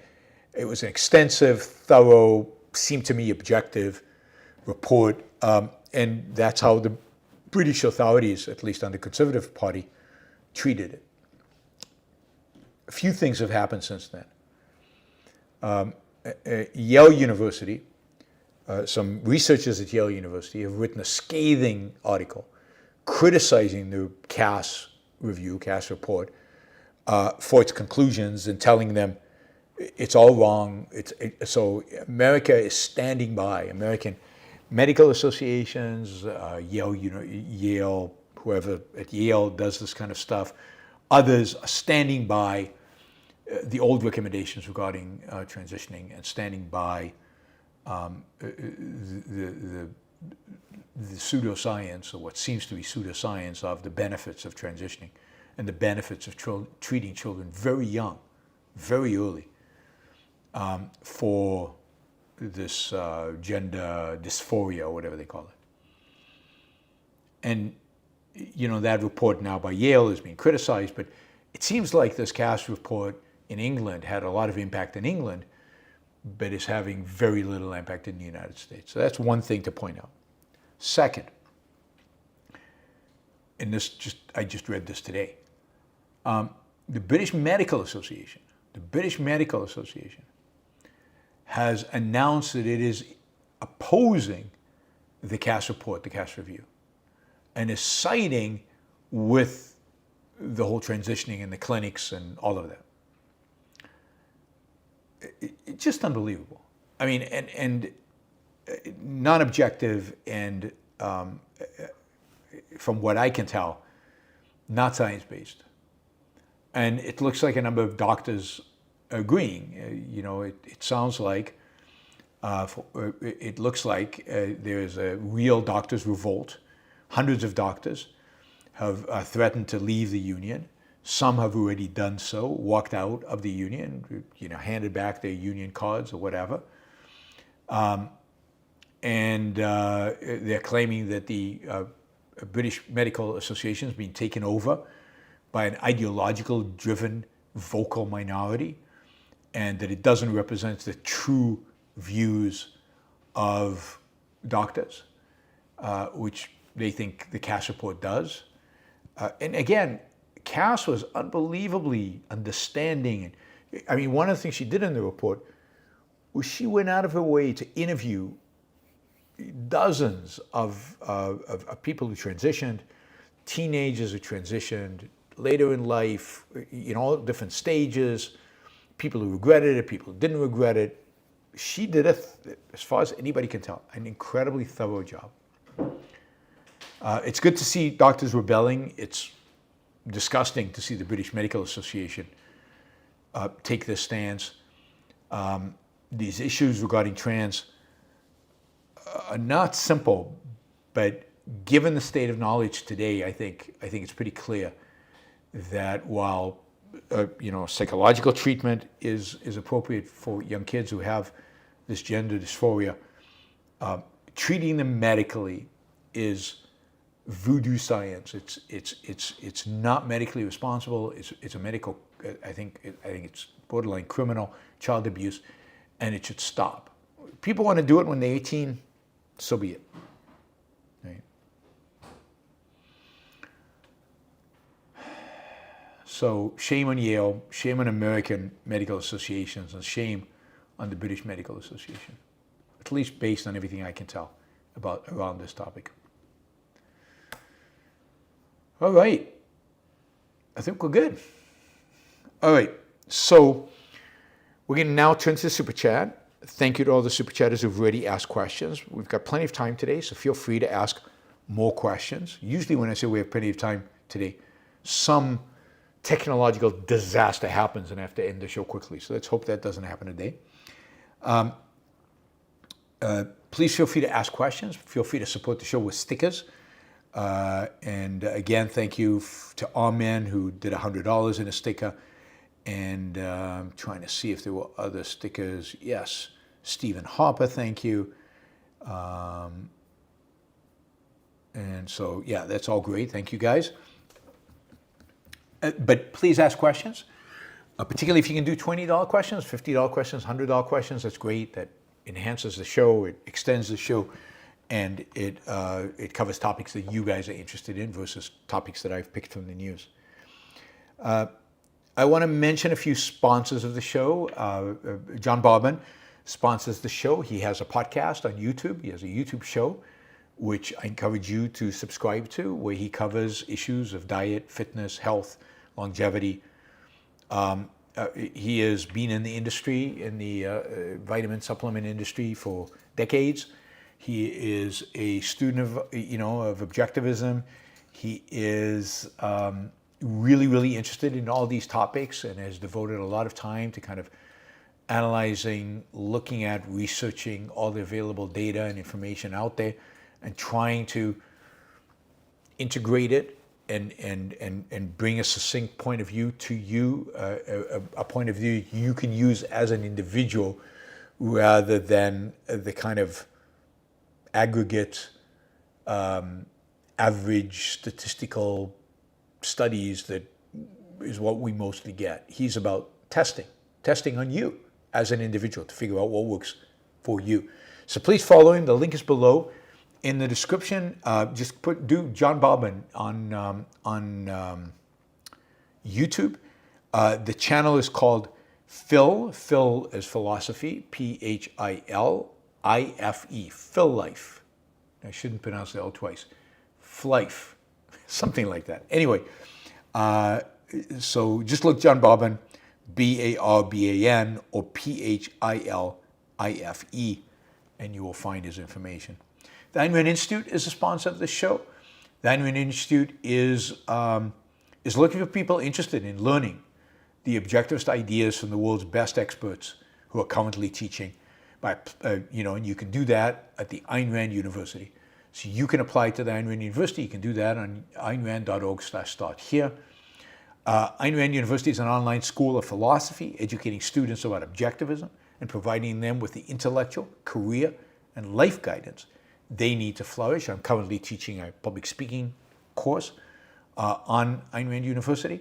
It was an extensive, thorough, seemed to me objective report, and that's how the British authorities, at least on the Conservative Party, treated it. A few things have happened since then. Yale University, some researchers at Yale University have written a scathing article criticizing the Cass report, for its conclusions and telling them it's all wrong. So America is standing by, American medical associations, Yale, whoever at Yale does this kind of stuff, others are standing by the old recommendations regarding transitioning and standing by the pseudoscience, or what seems to be pseudoscience, of the benefits of transitioning and the benefits of treating children very young, very early, for this gender dysphoria, or whatever they call it. And, that report now by Yale is being criticized, but it seems like this Cass report in England had a lot of impact in England, but is having very little impact in the United States. So that's one thing to point out. Second, and I just read this today, the British Medical Association has announced that it is opposing the Cass report, the Cass review, and is siding with the whole transitioning in the clinics and all of that. It's just unbelievable. I mean, and non-objective, and from what I can tell, not science-based. And it looks like a number of doctors agreeing. It sounds like, it looks like there's a real doctors' revolt. Hundreds of doctors have threatened to leave the union. Some have already done so, walked out of the union, handed back their union cards or whatever. And they're claiming that the British Medical Association is being taken over by an ideological-driven vocal minority, and that it doesn't represent the true views of doctors, which they think the Cass report does. And again, Cass was unbelievably understanding. I mean, one of the things she did in the report was she went out of her way to interview dozens of people who transitioned, teenagers who transitioned, later in life, all different stages, people who regretted it, people who didn't regret it. She did, as far as anybody can tell, an incredibly thorough job. It's good to see doctors rebelling. It's disgusting to see the British Medical Association take this stance. These issues regarding trans are not simple, but given the state of knowledge today, I think it's pretty clear that while psychological treatment is appropriate for young kids who have this gender dysphoria, treating them medically is voodoo science. It's not medically responsible. It's a medical. I think it's borderline criminal, child abuse, and it should stop. People want to do it when they're 18, so be it. Right? So shame on Yale, shame on American medical associations, and shame on the British Medical Association, at least based on everything I can tell around this topic. All right, I think we're good. All right, so we're going to now turn to the Super Chat. Thank you to all the Super Chatters who've already asked questions. We've got plenty of time today, so feel free to ask more questions. Usually when I say we have plenty of time today, some technological disaster happens and I have to end the show quickly. So let's hope that doesn't happen today. Please feel free to ask questions. Feel free to support the show with stickers. And again, thank you to Armin, who did $100 in a sticker. And I'm trying to see if there were other stickers. Yes, Stephen Harper, thank you. And so, yeah, that's all great. Thank you, guys. But please ask questions, particularly if you can do $20 questions, $50 questions, $100 questions. That's great. That enhances the show. It extends the show. and it covers topics that you guys are interested in versus topics that I've picked from the news. I want to mention a few sponsors of the show. John Bobbin sponsors the show. He has a podcast on YouTube. He has a YouTube show, which I encourage you to subscribe to, where he covers issues of diet, fitness, health, longevity. He has been in the industry, in the vitamin supplement industry for decades. He is a student of objectivism. He is really, really interested in all these topics and has devoted a lot of time to kind of analyzing, looking at, researching all the available data and information out there and trying to integrate it and bring a succinct point of view to you, a point of view you can use as an individual rather than the kind of aggregate, average statistical studies that is what we mostly get. He's about testing on you as an individual to figure out what works for you. So please follow him. The link is below. In the description, just do John Bobbin on YouTube. The channel is called Phil. Phil is philosophy, Philife, Phil Life. I shouldn't pronounce the L twice. Flife, something like that. Anyway, so just look John Bobbin, Barban, or Philife, and you will find his information. The Ayn Rand Institute is a sponsor of this show. The Ayn Rand Institute is looking for people interested in learning the objectivist ideas from the world's best experts who are currently teaching. And you can do that at the Ayn Rand University. So you can apply to the Ayn Rand University. You can do that on aynrand.org/start here. Ayn Rand University is an online school of philosophy, educating students about objectivism and providing them with the intellectual, career, and life guidance they need to flourish. I'm currently teaching a public speaking course on Ayn Rand University.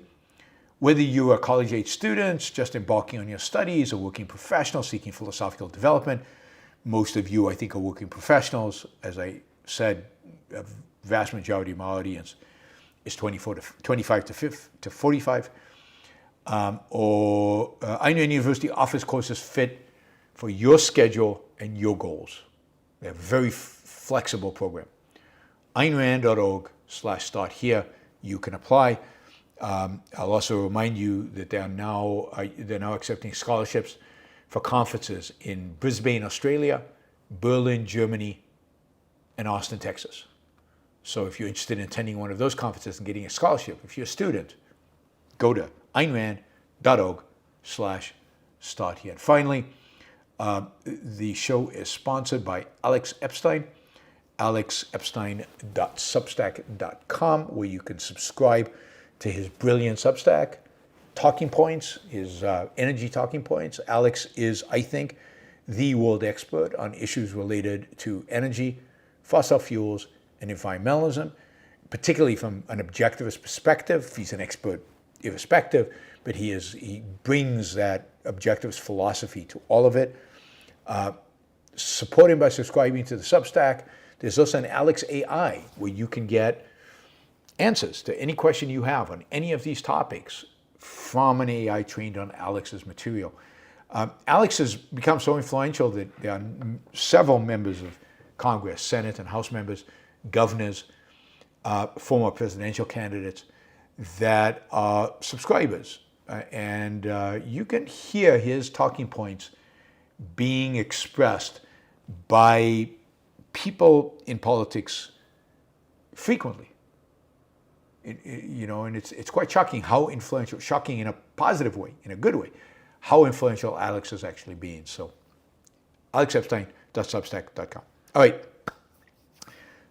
Whether you are college-age students, just embarking on your studies, or working professionals seeking philosophical development, most of you, I think, are working professionals. As I said, a vast majority of my audience is 25 to 45. Ayn Rand University offers courses fit for your schedule and your goals. They have a very flexible program. aynrand.org/start here. You can apply. I'll also remind you that they're now accepting scholarships for conferences in Brisbane, Australia, Berlin, Germany, and Austin, Texas. So if you're interested in attending one of those conferences and getting a scholarship, if you're a student, go to aynrand.org/start here. And finally, the show is sponsored by Alex Epstein, alexepstein.substack.com, where you can subscribe to his brilliant Substack talking points, his energy talking points. Alex is, I think, the world expert on issues related to energy, fossil fuels, and environmentalism, particularly from an objectivist perspective. He's an expert irrespective, but he brings that objectivist philosophy to all of it. Support him by subscribing to the Substack. There's also an Alex AI, where you can get answers to any question you have on any of these topics from an AI trained on Alex's material. Alex has become so influential that there are several members of Congress, Senate and House members, governors, former presidential candidates that are subscribers. And you can hear his talking points being expressed by people in politics frequently. And it's quite shocking how influential, shocking in a positive way, in a good way, how influential Alex has actually been. So, alexepstein.substack.com. All right,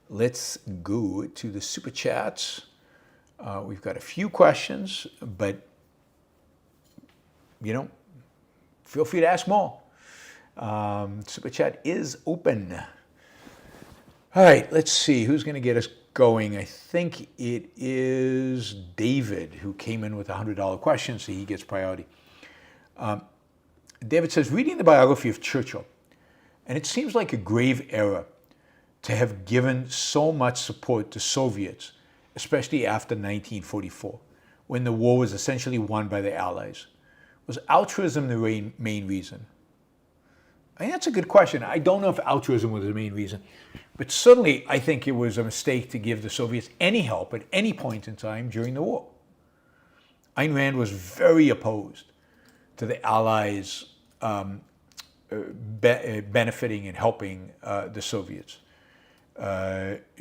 let's go to the super chats. We've got a few questions, but feel free to ask more. Super chat is open. All right, let's see who's going to get us going. I think it is David who came in with a $100 question, so he gets priority. David says, reading the biography of Churchill, and it seems like a grave error to have given so much support to Soviets, especially after 1944, when the war was essentially won by the Allies? Was altruism the main reason? I think that's a good question. I don't know if altruism was the main reason, but certainly I think it was a mistake to give the Soviets any help at any point in time during the war. Ayn Rand was very opposed to the Allies benefiting and helping the Soviets.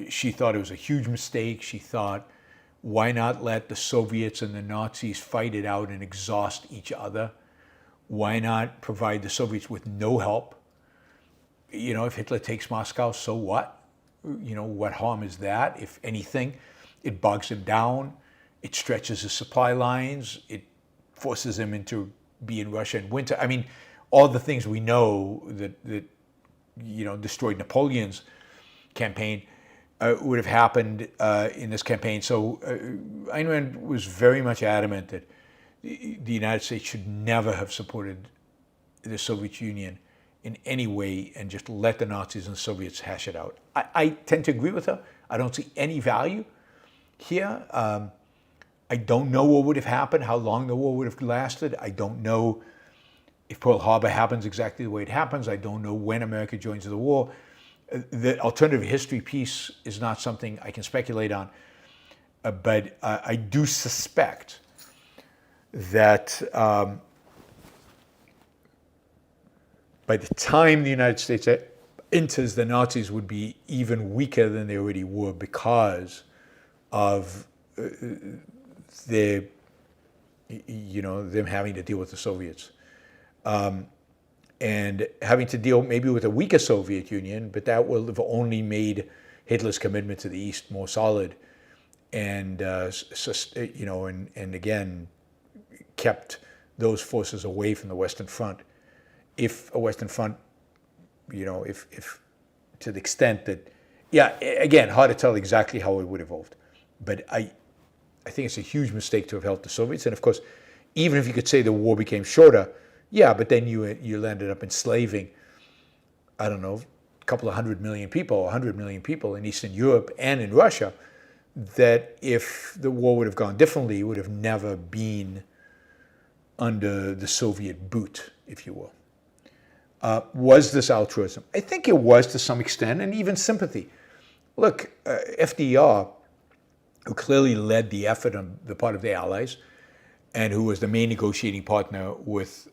She thought it was a huge mistake. She thought, why not let the Soviets and the Nazis fight it out and exhaust each other? Why not provide the Soviets with no help? You know, if Hitler takes Moscow, so what? You know, what harm is that? If anything, it bogs him down. It stretches his supply lines. It forces him into be in Russia in winter. I mean, all the things we know that you know, destroyed Napoleon's campaign would have happened in this campaign. So Ayn Rand was very much adamant that the United States should never have supported the Soviet Union in any way and just let the Nazis and the Soviets hash it out. I tend to agree with her. I don't see any value here. I don't know what would have happened, how long the war would have lasted. I don't know if Pearl Harbor happens exactly the way it happens. I don't know when America joins the war. The alternative history piece is not something I can speculate on, but I do suspect that by the time the United States enters, the Nazis would be even weaker than they already were because of their, you know, them having to deal with the Soviets. And having to deal maybe with a weaker Soviet Union, but that will have only made Hitler's commitment to the East more solid, and you know, and again, kept those forces away from the Western Front. If a Western Front, you know, if to the extent that, yeah, again, hard to tell exactly how it would have evolved, but I think it's a huge mistake to have helped the Soviets. And of course, even if you could say the war became shorter, yeah, but then you ended up enslaving, I don't know, a couple of 100 million people, 100 million people in Eastern Europe and in Russia, that if the war would have gone differently, would have never been under the Soviet boot, if you will. Was this altruism? I think it was to some extent, and even sympathy. Look, FDR, who clearly led the effort on the part of the Allies, and who was the main negotiating partner with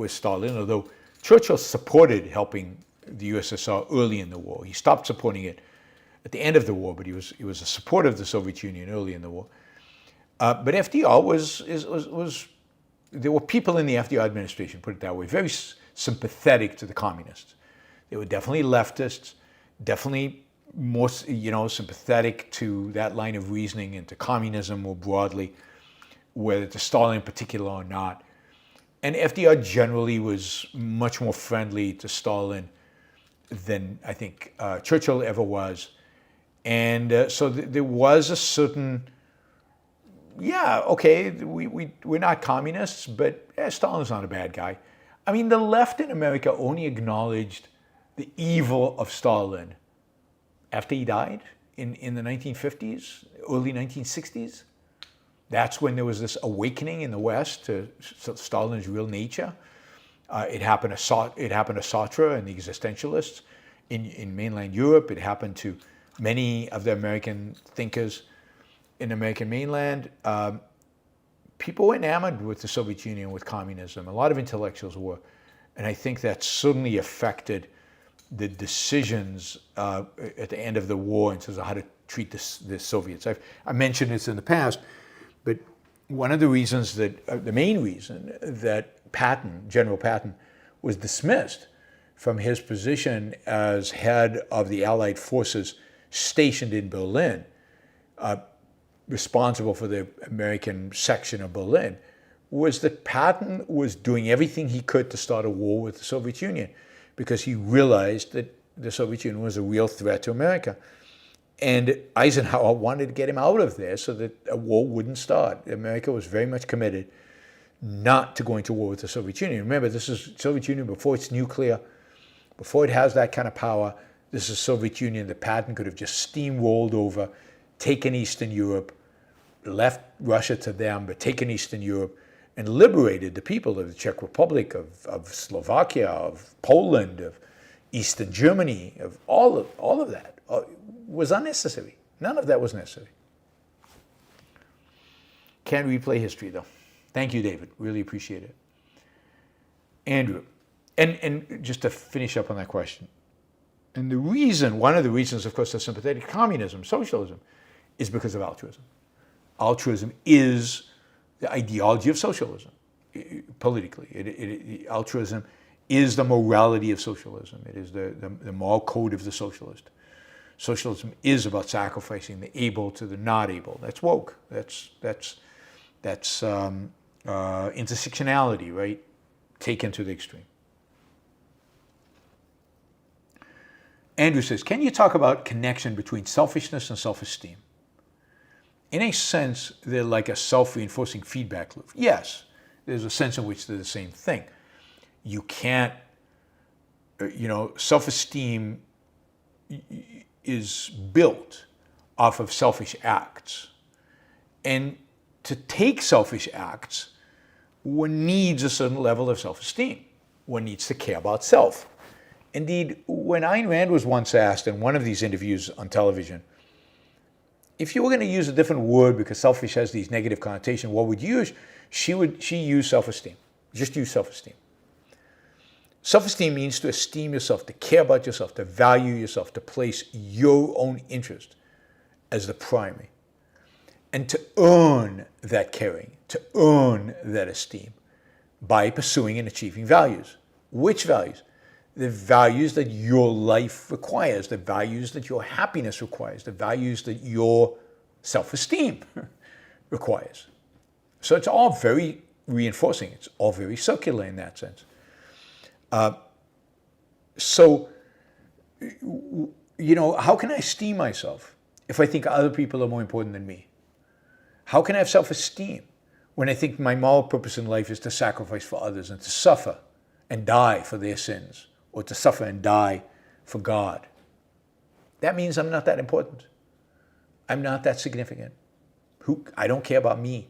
Stalin, although Churchill supported helping the USSR early in the war. He stopped supporting it at the end of the war, but he was a supporter of the Soviet Union early in the war. But FDR was there were people in the FDR administration, put it that way, very sympathetic to the communists. They were definitely leftists, definitely more, you know, sympathetic to that line of reasoning and to communism more broadly, whether to Stalin in particular or not. And FDR generally was much more friendly to Stalin than I think Churchill ever was. And so there was a certain, yeah, okay, we're not communists, but Stalin's not a bad guy. I mean, the left in America only acknowledged the evil of Stalin after he died in the 1950s, early 1960s. That's when there was this awakening in the West to Stalin's real nature. It happened to Sartre and the existentialists in mainland Europe. It happened to many of the American thinkers in the American mainland. People were enamored with the Soviet Union, with communism. A lot of intellectuals were. And I think that certainly affected the decisions at the end of the war in terms of how to treat the Soviets. I mentioned this in the past, but one of the reasons that, the main reason that Patton, General Patton, was dismissed from his position as head of the Allied forces stationed in Berlin, responsible for the American section of Berlin, was that Patton was doing everything he could to start a war with the Soviet Union because he realized that the Soviet Union was a real threat to America. And Eisenhower wanted to get him out of there so that a war wouldn't start. America was very much committed not to going to war with the Soviet Union. Remember, this is Soviet Union before it's nuclear, before it has that kind of power. This is Soviet Union. The pattern could have just steamrolled over, taken Eastern Europe, left Russia to them, but taken Eastern Europe and liberated the people of the Czech Republic, of Slovakia, of Poland, of Eastern Germany, of all of that was unnecessary. None of that was necessary. Can't replay history though. Thank you, David. Really appreciate it. Andrew, and just to finish up on that question, and one of the reasons, of course, of sympathetic communism, socialism, is because of altruism. Altruism is the ideology of socialism, politically. Altruism is the morality of socialism. It is the moral code of the socialist. Socialism is about sacrificing the able to the not able. That's woke. That's intersectionality, right? Taken to the extreme. Andrew says, can you talk about connection between selfishness and self-esteem? In a sense, they're like a self-reinforcing feedback loop. Yes, there's a sense in which they're the same thing. You can't, self-esteem is built off of selfish acts. And to take selfish acts, one needs a certain level of self-esteem. One needs to care about self. Indeed, when Ayn Rand was once asked in one of these interviews on television, if you were going to use a different word because selfish has these negative connotations, what would you use? She used self-esteem. Just use self-esteem. Self-esteem means to esteem yourself, to care about yourself, to value yourself, to place your own interest as the primary. And to earn that caring, to earn that esteem by pursuing and achieving values. Which values? The values that your life requires, the values that your happiness requires, the values that your self-esteem requires. So it's all very reinforcing. It's all very circular in that sense. So, how can I esteem myself if I think other people are more important than me? How can I have self-esteem when I think my moral purpose in life is to sacrifice for others and to suffer and die for their sins, or to suffer and die for God? That means I'm not that important. I'm not that significant. I don't care about me.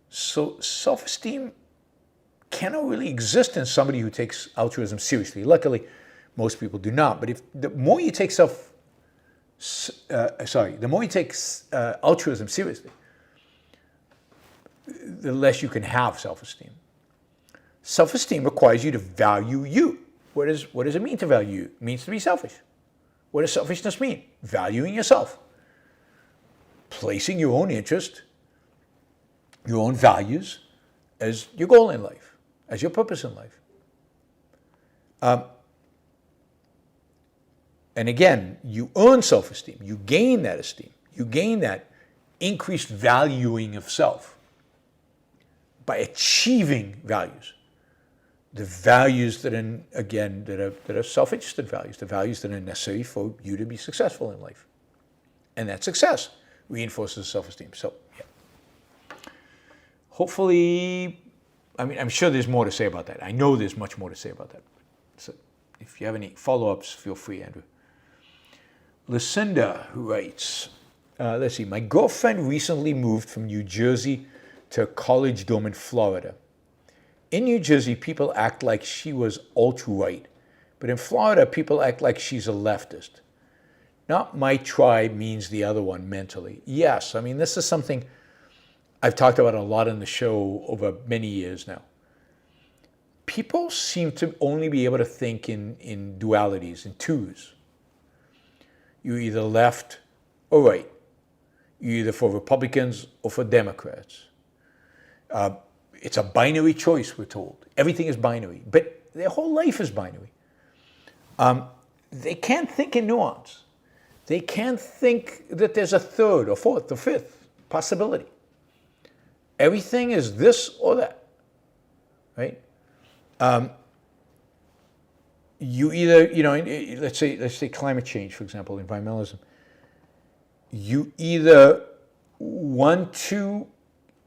So self-esteem cannot really exist in somebody who takes altruism seriously. Luckily, most people do not. But the more you take altruism seriously, the less you can have self-esteem. Self-esteem requires you to value you. What does it mean to value you? It means to be selfish. What does selfishness mean? Valuing yourself. Placing your own interest, your own values as your goal in life, as your purpose in life. And again, you earn self-esteem. You gain that esteem. You gain that increased valuing of self by achieving values. The values that are self-interested values, the values that are necessary for you to be successful in life. And that success reinforces self-esteem. So, yeah. Hopefully, I'm sure there's more to say about that. I know there's much more to say about that. So if you have any follow-ups, feel free, Andrew. Lucinda, who writes, let's see, my girlfriend recently moved from New Jersey to a college dorm in Florida. In New Jersey, people act like she was alt-right, but in Florida, people act like she's a leftist. Not my tribe means the other one mentally. Yes, this is something I've talked about a lot on the show over many years now. People seem to only be able to think in dualities, in twos. You're either left or right. You're either for Republicans or for Democrats. It's a binary choice, we're told. Everything is binary, but their whole life is binary. They can't think in nuance. They can't think that there's a third or fourth or fifth possibility. Everything is this or that, right? You either, let's say climate change, for example, environmentalism. You either want to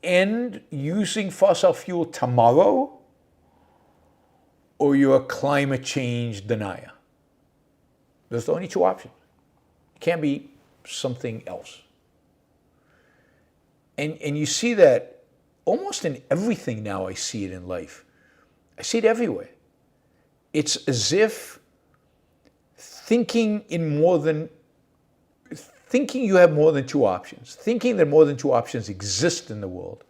end using fossil fuel tomorrow, or you're a climate change denier. Those are the only two options. It can't be something else. And you see that almost in everything now. I see it in life. I see it everywhere. It's as if thinking you have more than two options, thinking that more than two options exist in the world,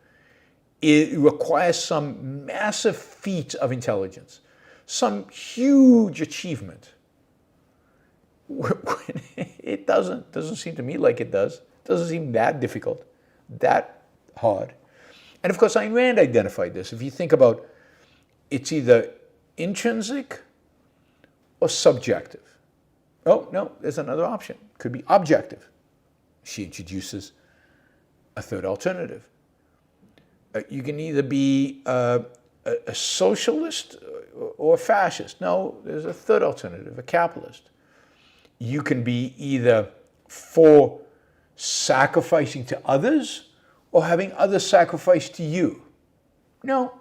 it requires some massive feat of intelligence, some huge achievement. It doesn't seem to me like it does. It doesn't seem that difficult, that hard. And of course, Ayn Rand identified this. If you think about, it's either intrinsic or subjective. Oh, no, there's another option. It could be objective. She introduces a third alternative. You can either be a socialist or a fascist. No, there's a third alternative, a capitalist. You can be either for sacrificing to others or having others sacrifice to you. No,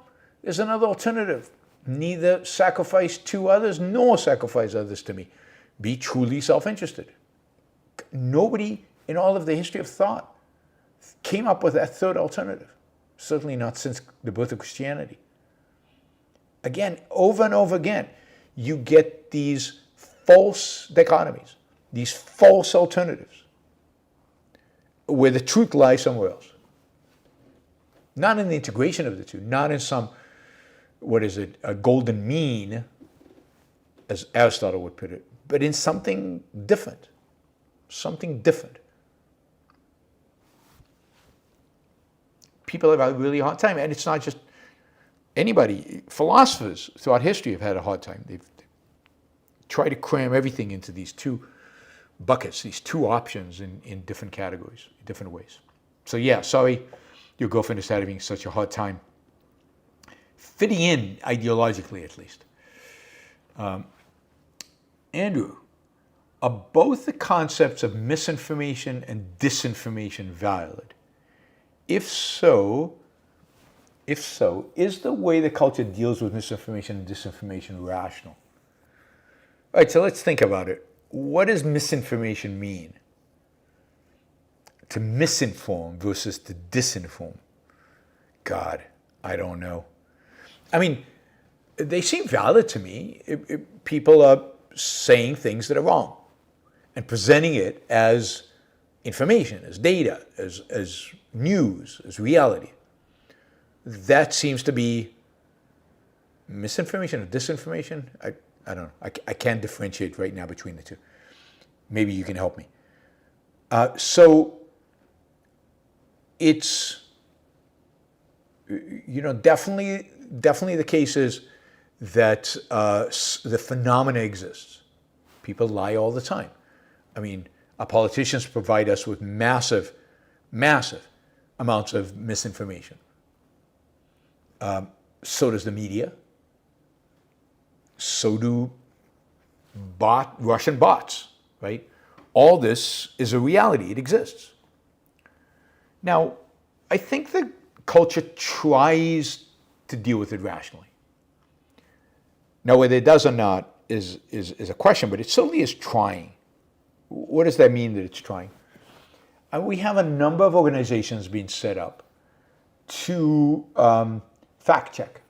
there's another alternative. Neither sacrifice to others nor sacrifice others to me. Be truly self-interested. Nobody in all of the history of thought came up with that third alternative. Certainly not since the birth of Christianity. Again, over and over again, you get these false dichotomies, these false alternatives, where the truth lies somewhere else. Not in the integration of the two, not in some, a golden mean, as Aristotle would put it, but in something different. Something different. People have had a really hard time, and it's not just anybody. Philosophers throughout history have had a hard time. They've tried to cram everything into these two buckets, these two options in different categories, different ways. So yeah, sorry your girlfriend is having such a hard time fitting in ideologically, at least. Andrew, are both the concepts of misinformation and disinformation valid? If so, is the way the culture deals with misinformation and disinformation rational? All right, so let's think about it. What does misinformation mean? To misinform versus to disinform? God, I don't know. I mean, they seem valid to me. People are saying things that are wrong and presenting it as information, as data, as news, as reality. That seems to be misinformation or disinformation. I don't know. I can't differentiate right now between the two. Maybe you can help me. So it's, definitely the case is that the phenomena exists. People lie all the time. I mean, our politicians provide us with massive amounts of misinformation. So does the media. So do Russian bots, right? All this is a reality. It exists. Now, I think the culture tries to deal with it rationally. Now, whether it does or not is a question, but it certainly is trying. What does that mean that it's trying? And we have a number of organizations being set up to fact check.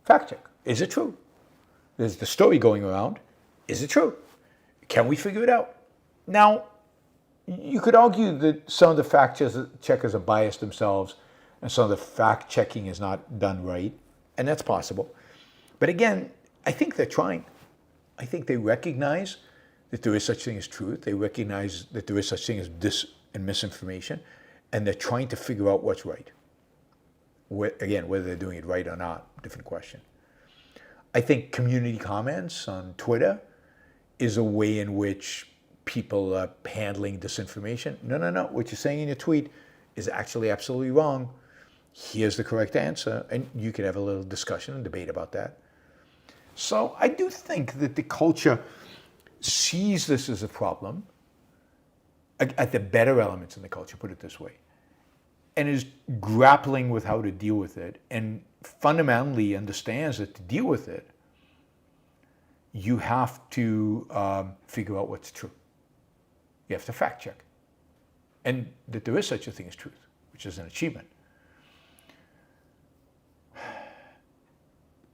Fact check. Is it true? There's the story going around. Is it true? Can we figure it out? Now, you could argue that some of the fact checkers are biased themselves and some of the fact checking is not done right, and that's possible. But again, I think they're trying. I think they recognize that there is such thing as truth. They recognize that there is such thing as dis and misinformation, and they're trying to figure out what's right. Again, whether they're doing it right or not, different question. I think community comments on Twitter is a way in which people are handling disinformation. No, what you're saying in your tweet is actually absolutely wrong. Here's the correct answer, and you can have a little discussion and debate about that. So I do think that the culture sees this as a problem, at the better elements in the culture, put it this way, and is grappling with how to deal with it, and fundamentally understands that to deal with it, you have to figure out what's true. You have to fact check. And that there is such a thing as truth, which is an achievement.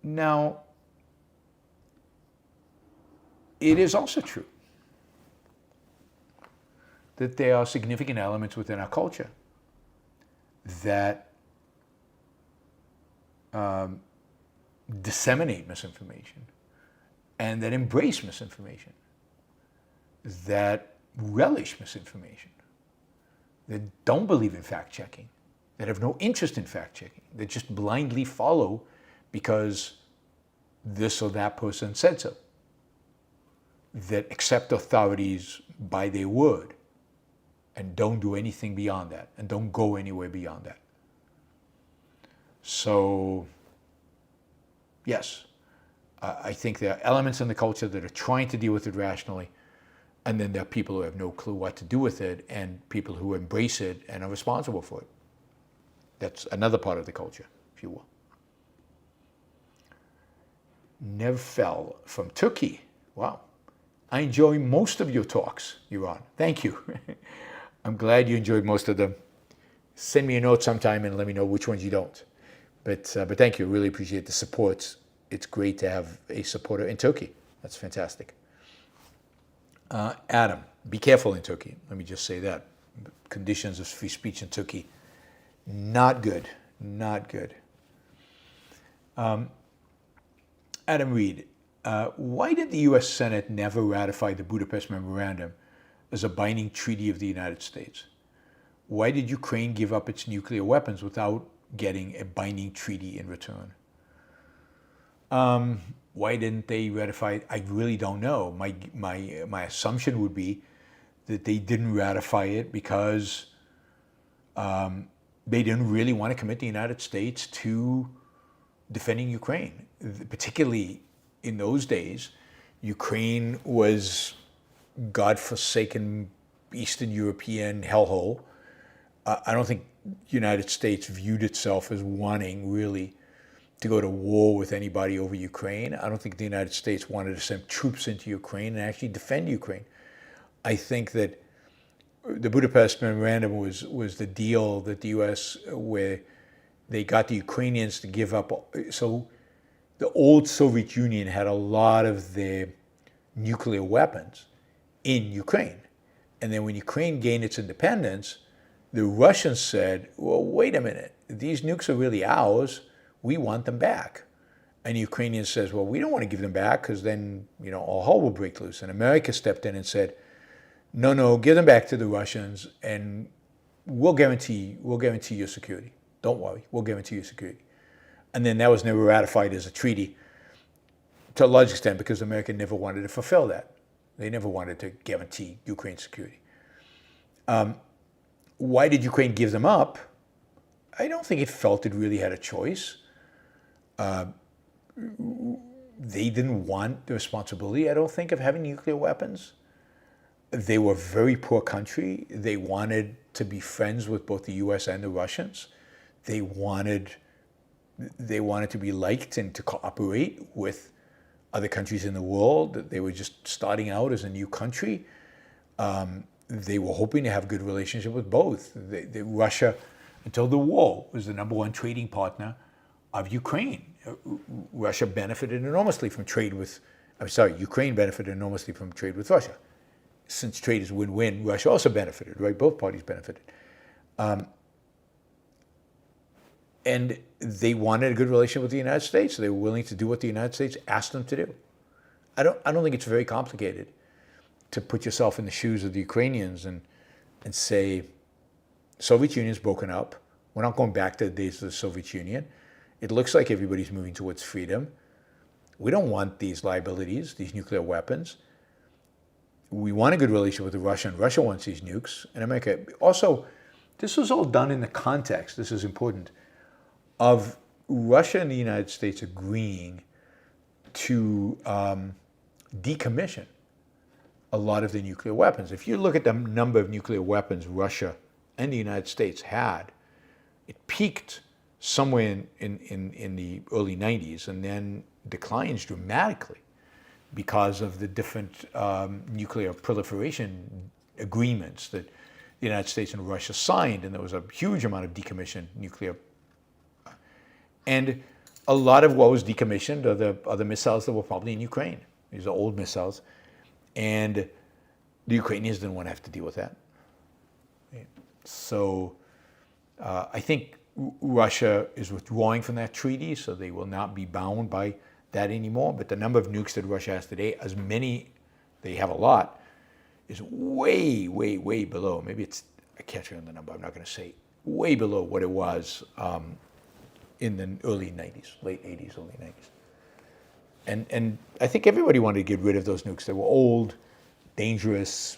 Now, it is also true that there are significant elements within our culture that disseminate misinformation and that embrace misinformation, that relish misinformation, that don't believe in fact-checking, that have no interest in fact-checking, that just blindly follow because this or that person said so, that accept authorities by their word and don't do anything beyond that and don't go anywhere beyond that. So, yes, I think there are elements in the culture that are trying to deal with it rationally, and then there are people who have no clue what to do with it, and people who embrace it and are responsible for it. That's another part of the culture, if you will. Never fell from Turkey. Wow. I enjoy most of your talks, Yaron. Thank you. I'm glad you enjoyed most of them. Send me a note sometime and let me know which ones you don't. But thank you. Really appreciate the support. It's great to have a supporter in Turkey. That's fantastic. Adam, be careful in Turkey. Let me just say that. Conditions of free speech in Turkey, not good. Not good. Adam Reed, why did the U.S. Senate never ratify the Budapest Memorandum as a binding treaty of the United States? Why did Ukraine give up its nuclear weapons without getting a binding treaty in return? Why didn't they ratify it? I really don't know. My assumption would be that they didn't ratify it because they didn't really want to commit the United States to defending Ukraine. Particularly in those days, Ukraine was godforsaken Eastern European hellhole. I don't think the United States viewed itself as wanting really to go to war with anybody over Ukraine. I don't think the United States wanted to send troops into Ukraine and actually defend Ukraine. I think that the Budapest Memorandum was the deal that the U.S., where they got the Ukrainians to give up. So the old Soviet Union had a lot of their nuclear weapons in Ukraine. And then when Ukraine gained its independence, the Russians said, well, wait a minute, these nukes are really ours. We want them back. And the Ukrainians says, well, we don't want to give them back because then, all hell will break loose. And America stepped in and said, no, give them back to the Russians and we'll guarantee your security. Don't worry, we'll guarantee your security. And then that was never ratified as a treaty to a large extent because America never wanted to fulfill that. They never wanted to guarantee Ukraine's security. Why did Ukraine give them up? I don't think it felt it really had a choice. They didn't want the responsibility, I don't think, of having nuclear weapons. They were a very poor country. They wanted to be friends with both the U.S. and the Russians. They wanted to be liked and to cooperate with other countries in the world. They were just starting out as a new country. They were hoping to have a good relationship with both. Russia, until the war, was the number one trading partner of Ukraine. Russia benefited enormously from trade with, Ukraine benefited enormously from trade with Russia. Since trade is win-win, Russia also benefited, right? Both parties benefited. And they wanted a good relationship with the United States. So they were willing to do what the United States asked them to do. I don't think it's very complicated to put yourself in the shoes of the Ukrainians and say, Soviet Union's broken up. We're not going back to the days of the Soviet Union. It looks like everybody's moving towards freedom. We don't want these liabilities, these nuclear weapons. We want a good relationship with Russia, and Russia wants these nukes. And America also, this was all done in the context, this is important, of Russia and the United States agreeing to decommission a lot of the nuclear weapons. If you look at the number of nuclear weapons Russia and the United States had, it peaked somewhere in the early 90s and then declines dramatically because of the different nuclear proliferation agreements that the United States and Russia signed, and there was a huge amount of decommissioned nuclear. And a lot of what was decommissioned are the missiles that were probably in Ukraine. These are old missiles. And the Ukrainians didn't want to have to deal with that. So I think Russia is withdrawing from that treaty, so they will not be bound by that anymore. But the number of nukes that Russia has today, as many, they have a lot, is way, way, way below. Maybe it's, I can't remember the number, I'm not going to say, way below what it was in the early 90s, late 80s, early 90s. And I think everybody wanted to get rid of those nukes. They were old, dangerous,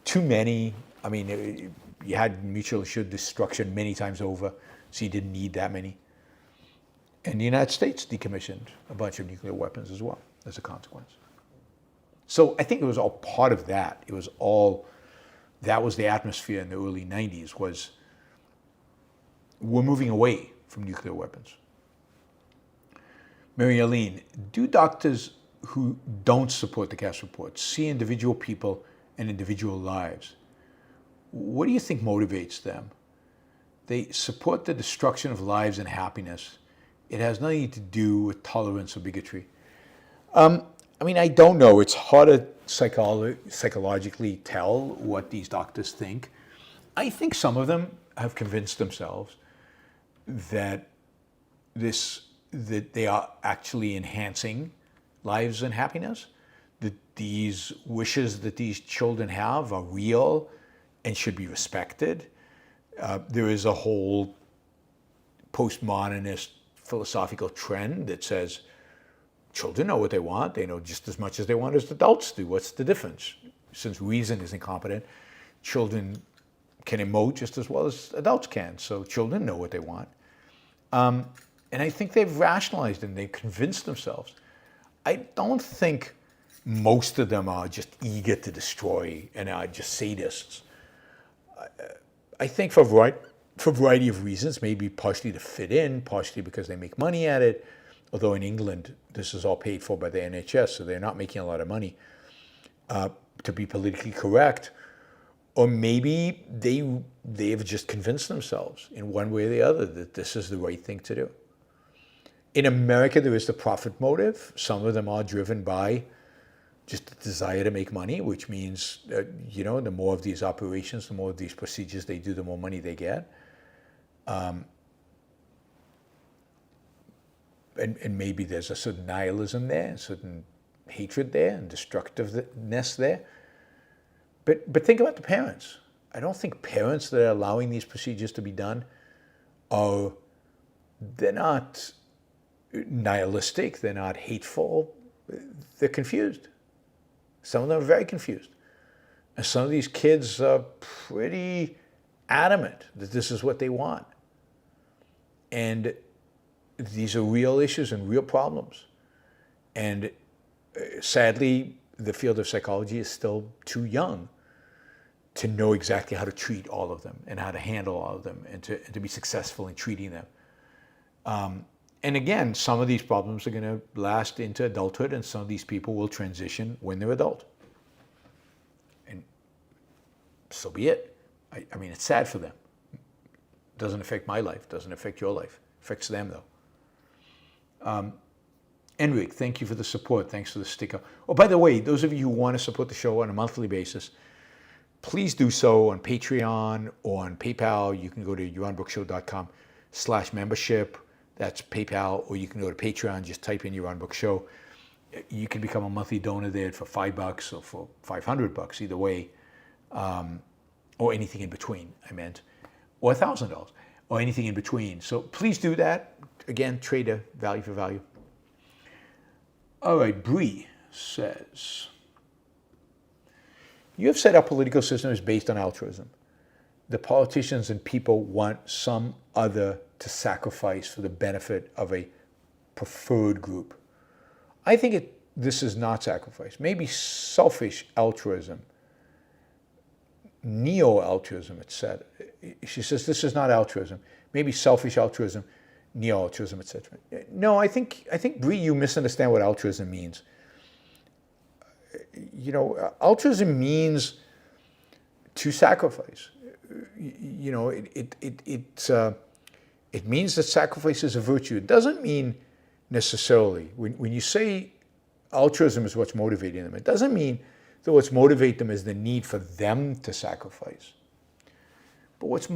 too many. I mean, you had mutual assured destruction many times over, so you didn't need that many. And the United States decommissioned a bunch of nuclear weapons as well as a consequence. So I think it was all part of that. It was all, that was the atmosphere in the early 90s, was we're moving away from nuclear weapons. Mary Aline, do doctors who don't support the Cass report see individual people and individual lives? What do you think motivates them? They support the destruction of lives and happiness. It has nothing to do with tolerance or bigotry. I mean, I don't know. It's hard to psychologically tell what these doctors think. I think some of them have convinced themselves that that they are actually enhancing lives and happiness, that these wishes that these children have are real and should be respected. There is a whole postmodernist philosophical trend that says children know what they want. They know just as much as they want as adults do. What's the difference? Since reason is incompetent, children can emote just as well as adults can. So children know what they want. And I think they've rationalized and they've convinced themselves. I don't think most of them are just eager to destroy and are just sadists. I think for a variety of reasons, maybe partially to fit in, partially because they make money at it, although in England, this is all paid for by the NHS, so they're not making a lot of money, to be politically correct. Or maybe they've just convinced themselves in one way or the other that this is the right thing to do. In America, there is the profit motive. Some of them are driven by just the desire to make money, which means, the more of these operations, the more of these procedures they do, the more money they get. And maybe there's a certain nihilism there, a certain hatred there, and destructiveness there. But think about the parents. I don't think parents that are allowing these procedures to be done they're not nihilistic, they're not hateful, they're confused. Some of them are very confused. And some of these kids are pretty adamant that this is what they want. And these are real issues and real problems. And sadly, the field of psychology is still too young to know exactly how to treat all of them and how to handle all of them and to be successful in treating them. And again, some of these problems are going to last into adulthood, and some of these people will transition when they're adult. And so be it. I mean, it's sad for them. It doesn't affect my life, doesn't affect your life. It affects them, though. Enric, thank you for the support. Thanks for the sticker. Oh, by the way, those of you who want to support the show on a monthly basis, please do so on Patreon or on PayPal. You can go to yaronbrookshow.com/membership. That's PayPal, or you can go to Patreon, just type in Yaron Brook Show. You can become a monthly donor there for $5 or for $500, either way, or anything in between, I meant, or $1,000, or anything in between. So please do that. Again, trade a value for value. All right, Bree says, you have said our political system is based on altruism. The politicians and people want some other to sacrifice for the benefit of a preferred group. I think this is not sacrifice. Maybe selfish altruism, neo-altruism, it's said. She says this is not altruism. Maybe selfish altruism, neo-altruism, etc. No, I think Bree, you misunderstand what altruism means. altruism means to sacrifice. It means that sacrifice is a virtue. It doesn't mean necessarily, when you say altruism is what's motivating them, it doesn't mean that what's motivating them is the need for them to sacrifice. But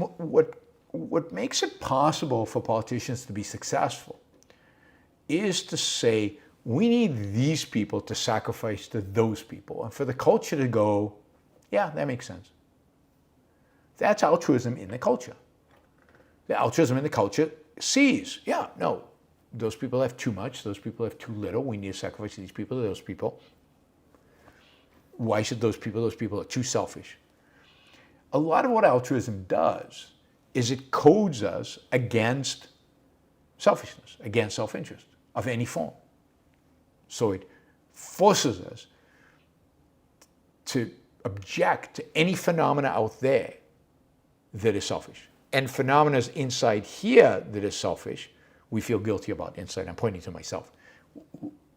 what makes it possible for politicians to be successful is to say, we need these people to sacrifice to those people, and for the culture to go, yeah, that makes sense. That's altruism in the culture. The altruism in the culture sees, yeah, no, those people have too much, those people have too little, we need to sacrifice these people to those people. Why should those people are too selfish? A lot of what altruism does is it codes us against selfishness, against self-interest of any form. So it forces us to object to any phenomena out there that is selfish. And phenomena inside here that is selfish, we feel guilty about. Inside, I'm pointing to myself,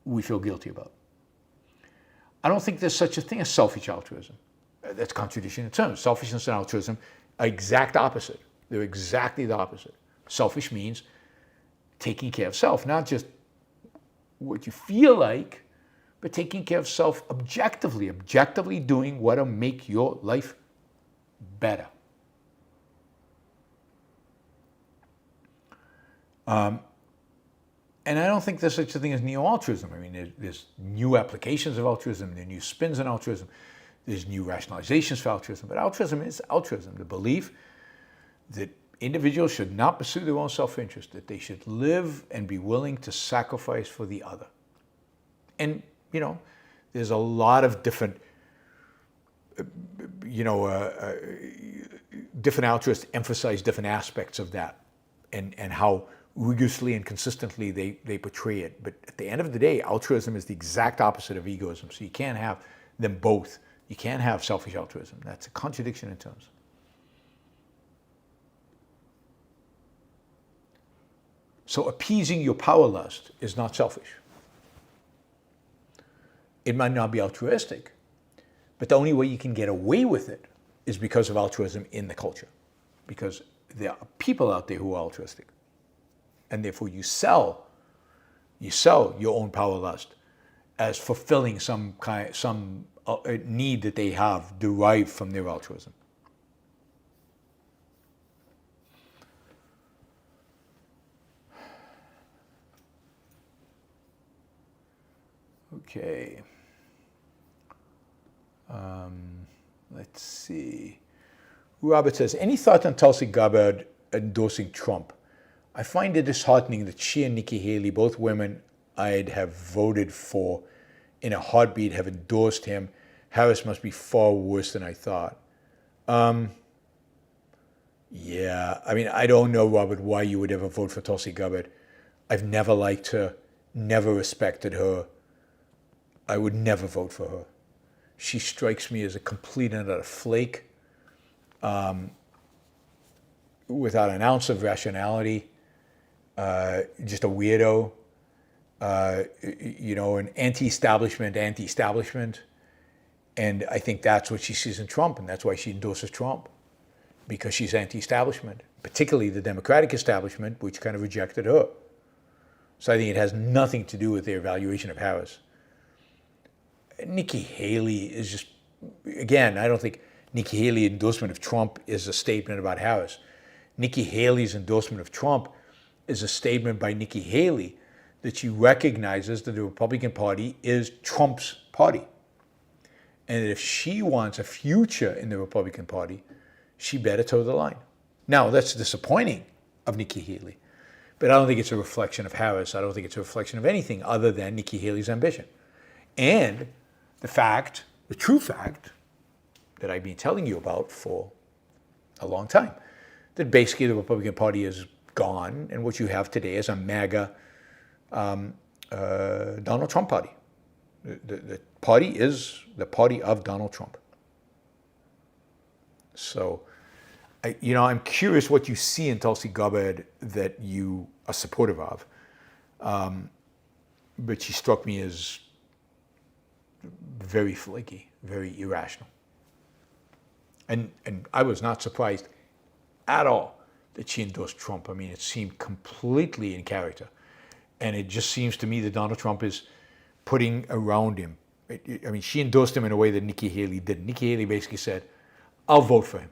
we feel guilty about. I don't think there's such a thing as selfish altruism. That's contradiction in terms. Selfishness and altruism are exact opposite. They're exactly the opposite. Selfish means taking care of self, not just what you feel like, but taking care of self objectively doing what'll make your life better. And I don't think there's such a thing as neo-altruism. I mean, there's new applications of altruism, there are new spins on altruism, there's new rationalizations for altruism, but altruism is altruism, the belief that individuals should not pursue their own self-interest, that they should live and be willing to sacrifice for the other. And, there's a lot of different, different altruists emphasize different aspects of that and how rigorously and consistently they portray it. But at the end of the day, altruism is the exact opposite of egoism. So you can't have them both. You can't have selfish altruism. That's a contradiction in terms. So appeasing your power lust is not selfish. It might not be altruistic, but the only way you can get away with it is because of altruism in the culture. Because there are people out there who are altruistic. And therefore you sell your own power lust as fulfilling some need that they have derived from their altruism. Okay. Let's see. Robert says, any thought on Tulsi Gabbard endorsing Trump? I find it disheartening that she and Nikki Hayley, both women I'd have voted for in a heartbeat, have endorsed him. Harris must be far worse than I thought. Yeah, I mean, I don't know, Robert, why you would ever vote for Tulsi Gabbard. I've never liked her, never respected her. I would never vote for her. She strikes me as a complete and utter flake, without an ounce of rationality, just a weirdo, an anti-establishment. And I think that's what she sees in Trump, and that's why she endorses Trump, because she's anti-establishment, particularly the Democratic establishment, which kind of rejected her. So I think it has nothing to do with their evaluation of Harris. Nikki Haley is just, again, I don't think Nikki Haley's endorsement of Trump is a statement about Harris. Nikki Haley's endorsement of Trump is a statement by Nikki Haley that she recognizes that the Republican Party is Trump's party. And that if she wants a future in the Republican Party, she better toe the line. Now, that's disappointing of Nikki Haley, but I don't think it's a reflection of Harris. I don't think it's a reflection of anything other than Nikki Haley's ambition. And the true fact that I've been telling you about for a long time, that basically the Republican Party is gone, and what you have today is a MAGA Donald Trump party. The party is the party of Donald Trump. So, I'm curious what you see in Tulsi Gabbard that you are supportive of. But she struck me as very flaky, very irrational. And I was not surprised at all that she endorsed Trump. I mean, it seemed completely in character. And it just seems to me that Donald Trump is putting around him. I mean, she endorsed him in a way that Nikki Haley didn't. Nikki Haley basically said, I'll vote for him.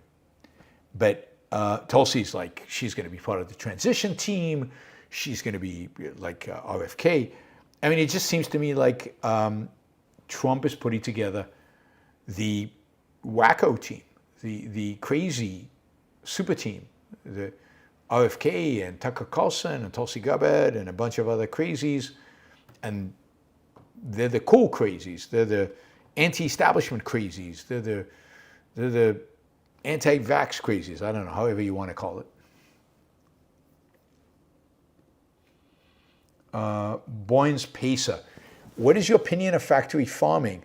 But Tulsi's like, she's going to be part of the transition team. She's going to be like RFK. I mean, it just seems to me like Trump is putting together the wacko team, the crazy super team, the RFK and Tucker Carlson and Tulsi Gabbard and a bunch of other crazies. And they're the cool crazies. They're the anti-establishment crazies. They're the anti-vax crazies. I don't know, however you want to call it. Boynes Pacer, what is your opinion of factory farming?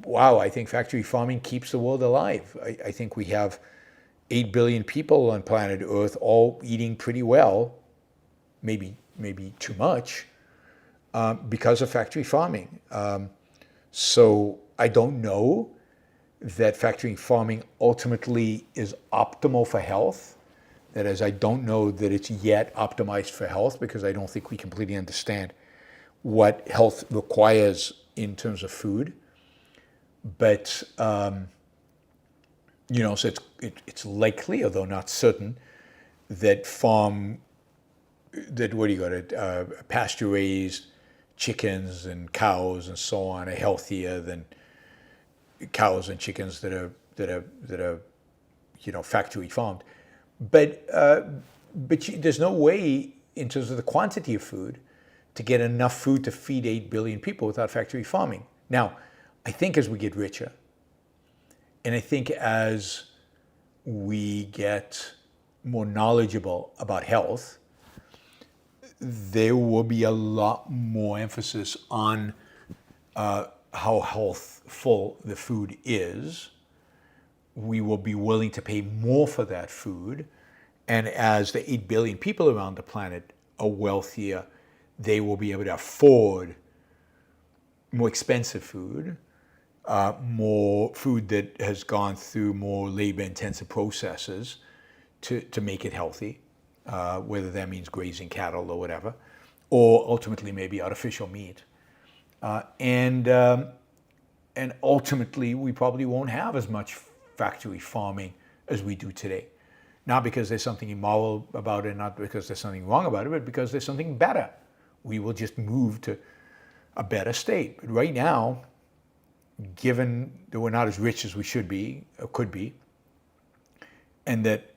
Wow, I think factory farming keeps the world alive. I think we have 8 billion people on planet Earth all eating pretty well, maybe too much, because of factory farming. So I don't know that factory farming ultimately is optimal for health. That is, I don't know that it's yet optimized for health because I don't think we completely understand what health requires in terms of food. But, so it's likely, although not certain, that pasture-raised chickens and cows and so on are healthier than cows and chickens that are factory farmed. But there's no way, in terms of the quantity of food, to get enough food to feed 8 billion people without factory farming. Now, I think as we get richer, and I think as we get more knowledgeable about health, there will be a lot more emphasis on how healthful the food is. We will be willing to pay more for that food. And as the 8 billion people around the planet are wealthier, they will be able to afford more expensive food, more food that has gone through more labor-intensive processes to make it healthy, whether that means grazing cattle or whatever, or ultimately maybe artificial meat. And ultimately, we probably won't have as much factory farming as we do today. Not because there's something immoral about it, not because there's something wrong about it, but because there's something better. We will just move to a better state. But right now, given that we're not as rich as we should be, or could be, and that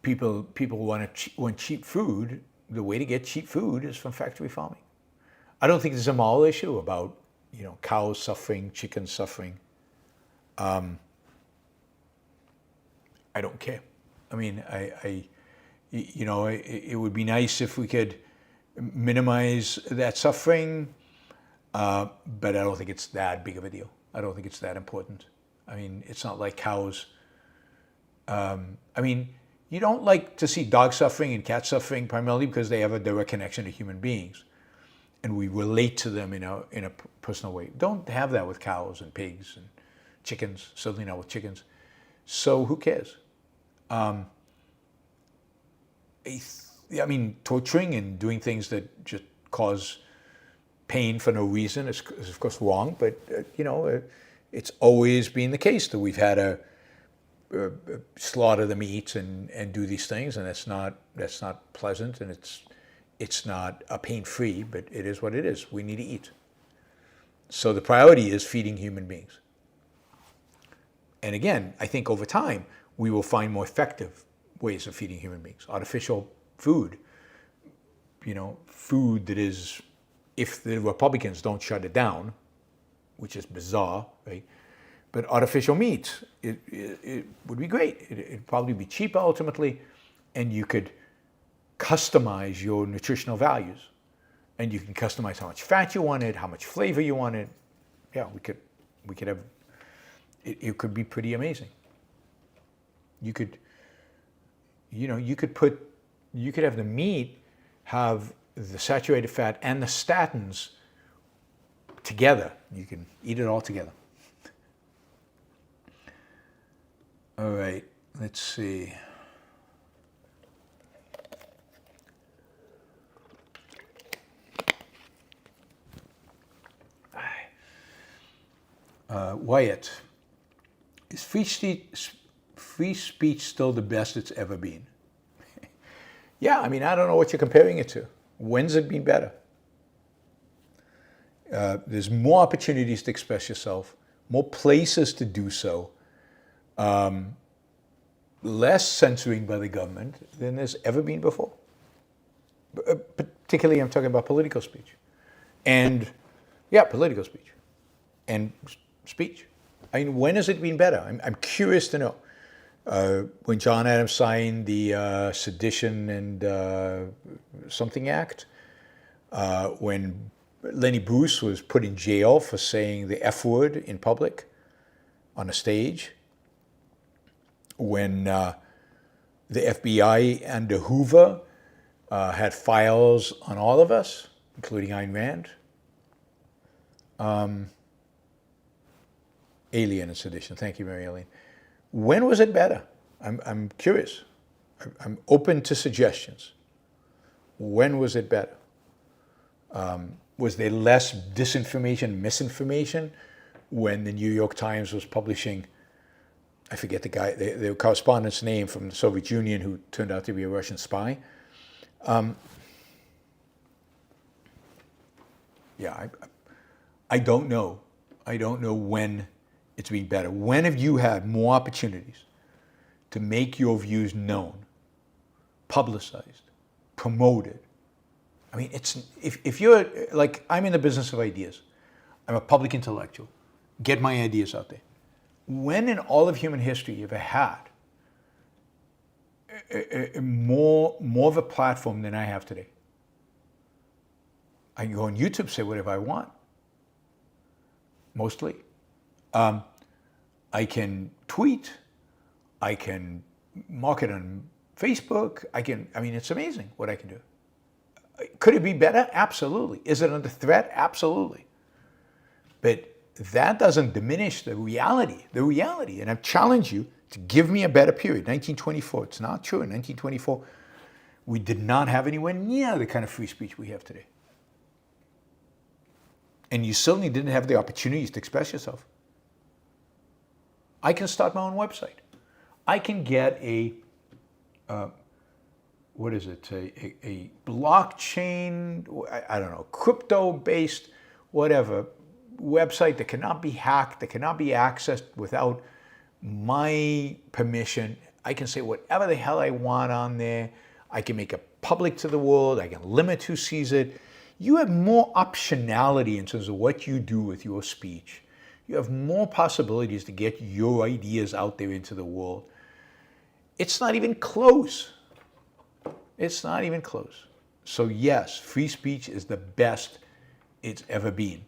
people want cheap food, the way to get cheap food is from factory farming. I don't think there's a moral issue about cows suffering, chickens suffering. I don't care. I mean, it would be nice if we could minimize that suffering, but I don't think it's that big of a deal. I don't think it's that important. I mean, it's not like cows. You don't like to see dogs suffering and cats suffering primarily because they have a direct connection to human beings, and we relate to them in a personal way. Don't have that with cows and pigs and chickens. Certainly not with chickens. So who cares? Torturing and doing things that just cause pain for no reason is of course wrong, but it's always been the case that we've had to slaughter the meat and do these things, and that's not pleasant, and it's not pain-free, but it is what it is. We need to eat. So the priority is feeding human beings. And again, I think over time, we will find more effective ways of feeding human beings. Artificial food, food that is, if the Republicans don't shut it down, which is bizarre, right? But artificial meat, it would be great. It'd probably be cheaper ultimately, and you could customize your nutritional values. And you can customize how much fat you wanted, how much flavor you wanted. Yeah, we could have, it could be pretty amazing. You could have the meat have the saturated fat and the statins together. You can eat it all together. All right, let's see. Wyatt, is free speech still the best it's ever been? Yeah, I mean, I don't know what you're comparing it to. When's it been better? There's more opportunities to express yourself, more places to do so, less censoring by the government than there's ever been before. Particularly, I'm talking about political speech. And, yeah, political speech. And speech. I mean, when has it been better? I'm curious to know. When John Adams signed the Sedition and Something Act, when Lenny Bruce was put in jail for saying the F word in public on a stage, when the FBI under Hoover had files on all of us, including Ayn Rand, Alien and Sedition. Thank you, Mary Ellen. When was it better? I'm curious. I'm open to suggestions. When was it better? Was there less disinformation, misinformation when the New York Times was publishing, I forget the guy, the correspondent's name from the Soviet Union who turned out to be a Russian spy? Yeah, I don't know. I don't know when it's been better. When have you had more opportunities to make your views known, publicized, promoted? I mean, it's if you're like, I'm in the business of ideas. I'm a public intellectual. Get my ideas out there. When in all of human history you ever had more of a platform than I have today? I can go on YouTube, say whatever I want. Mostly. I can tweet. I can market on Facebook. I mean, it's amazing what I can do. Could it be better? Absolutely. Is it under threat? Absolutely. But that doesn't diminish the reality. The reality, and I challenge you to give me a better period. 1924, it's not true. In 1924, we did not have anywhere near the kind of free speech we have today. And you certainly didn't have the opportunities to express yourself. I can start my own website. I can get a blockchain, I don't know, crypto-based, whatever, website that cannot be hacked, that cannot be accessed without my permission. I can say whatever the hell I want on there. I can make it public to the world. I can limit who sees it. You have more optionality in terms of what you do with your speech. You have more possibilities to get your ideas out there into the world. It's not even close. It's not even close. So yes, free speech is the best it's ever been.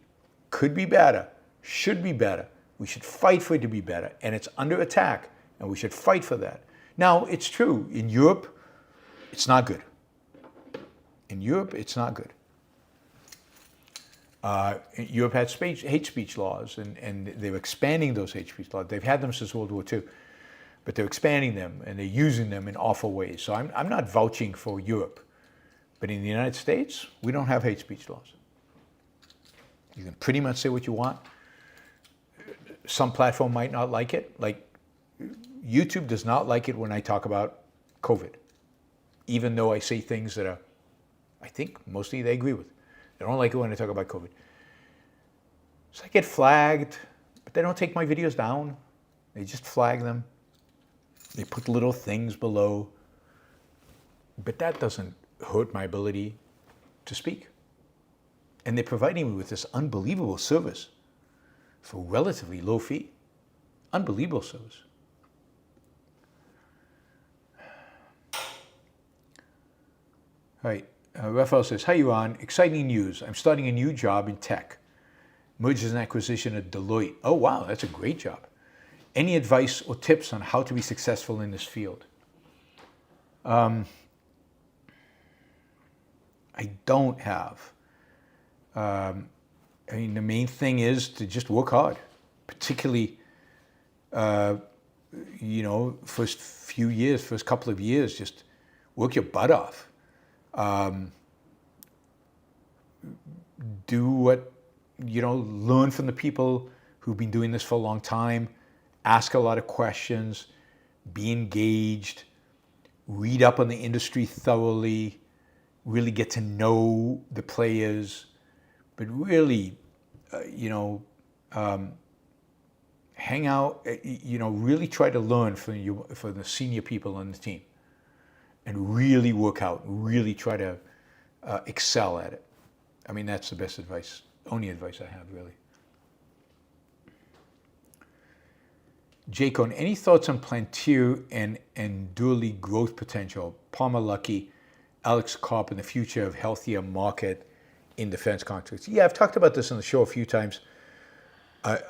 Could be better, should be better. We should fight for it to be better. And it's under attack, and we should fight for that. Now, it's true, in Europe, it's not good. In Europe, it's not good. Europe had hate speech laws, and they're expanding those hate speech laws. They've had them since World War II, but they're expanding them, and they're using them in awful ways. So I'm not vouching for Europe. But in the United States, we don't have hate speech laws. You can pretty much say what you want. Some platform might not like it. Like YouTube does not like it when I talk about COVID, even though I say things that I think mostly they agree with. They don't like it when I talk about COVID. So I get flagged, but they don't take my videos down. They just flag them. They put little things below. But that doesn't hurt my ability to speak. And they're providing me with this unbelievable service for relatively low fee. Unbelievable service. All right. Raphael says, hi, Yaron. Exciting news. I'm starting a new job in tech. Mergers and acquisition at Deloitte. Oh, wow, that's a great job. Any advice or tips on how to be successful in this field? I don't have I mean, the main thing is to just work hard, particularly, first couple of years, just work your butt off. Do what, learn from the people who've been doing this for a long time, ask a lot of questions, be engaged, read up on the industry thoroughly, really get to know the players, but really, hang out, really try to learn from the senior people on the team and really work out, really try to excel at it. I mean, that's the best advice, only advice I have, really. Jacon, any thoughts on Palentir and Anduril growth potential, Palmer Luckey, Alex Karp, and the future of healthier market in defense contracts? Yeah, I've talked about this on the show a few times.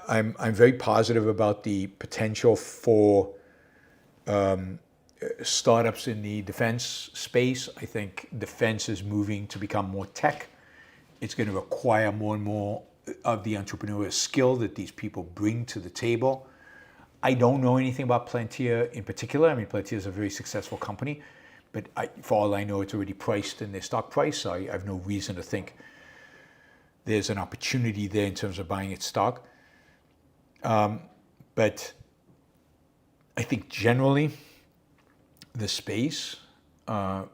I'm very positive about the potential for startups in the defense space. I think defense is moving to become more tech. It's going to require more and more of the entrepreneurial skill that these people bring to the table. I don't know anything about Palentir in particular. I mean, Palentir is a very successful company, but for all I know, it's already priced in their stock price, so I have no reason to think there's an opportunity there in terms of buying its stock. But I think generally the space of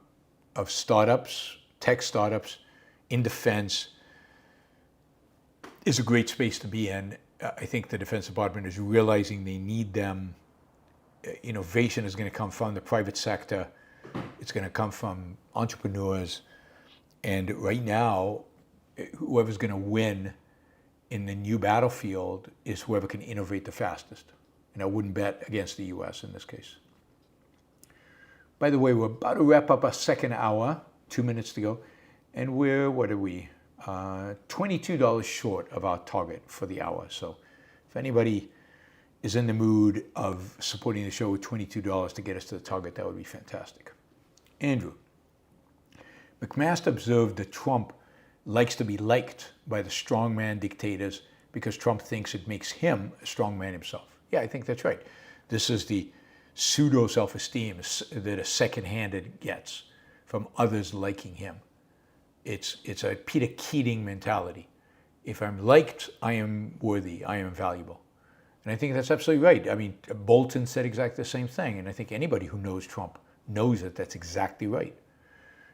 startups, tech startups in defense is a great space to be in. I think the Defense Department is realizing they need them. Innovation is going to come from the private sector. It's going to come from entrepreneurs. And right now, whoever's going to win in the new battlefield is whoever can innovate the fastest. And I wouldn't bet against the US in this case. By the way, we're about to wrap up our second hour, 2 minutes to go. And we're, $22 short of our target for the hour. So if anybody is in the mood of supporting the show with $22 to get us to the target, that would be fantastic. Andrew, MacMaster observed that Trump likes to be liked by the strongman dictators because Trump thinks it makes him a strongman himself. Yeah, I think that's right. This is the pseudo self-esteem that a second-handed gets from others liking him. It's a Peter Keating mentality. If I'm liked, I am worthy, I am valuable. And I think that's absolutely right. I mean, Bolton said exactly the same thing, and I think anybody who knows Trump knows that that's exactly right.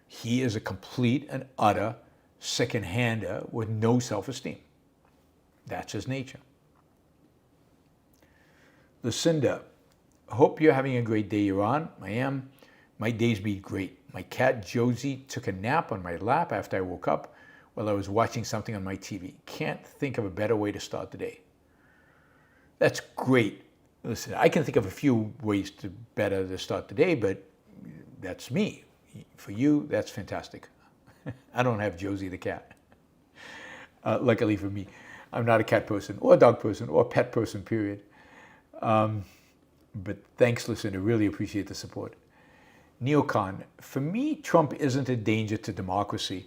He is a complete and utter second-hander with no self-esteem. That's his nature. Lucinda, hope you're having a great day, Yaron. I am. My day's been great. My cat Josie took a nap on my lap after I woke up while I was watching something on my TV. Can't think of a better way to start the day. That's great. Listen, I can think of a few ways to better to start the day, but that's me. For you, that's fantastic. I don't have Josie the cat. Luckily for me, I'm not a cat person or a dog person or a pet person, period. But thanks, Lucinda. Really appreciate the support. Neocon, for me, Trump isn't a danger to democracy,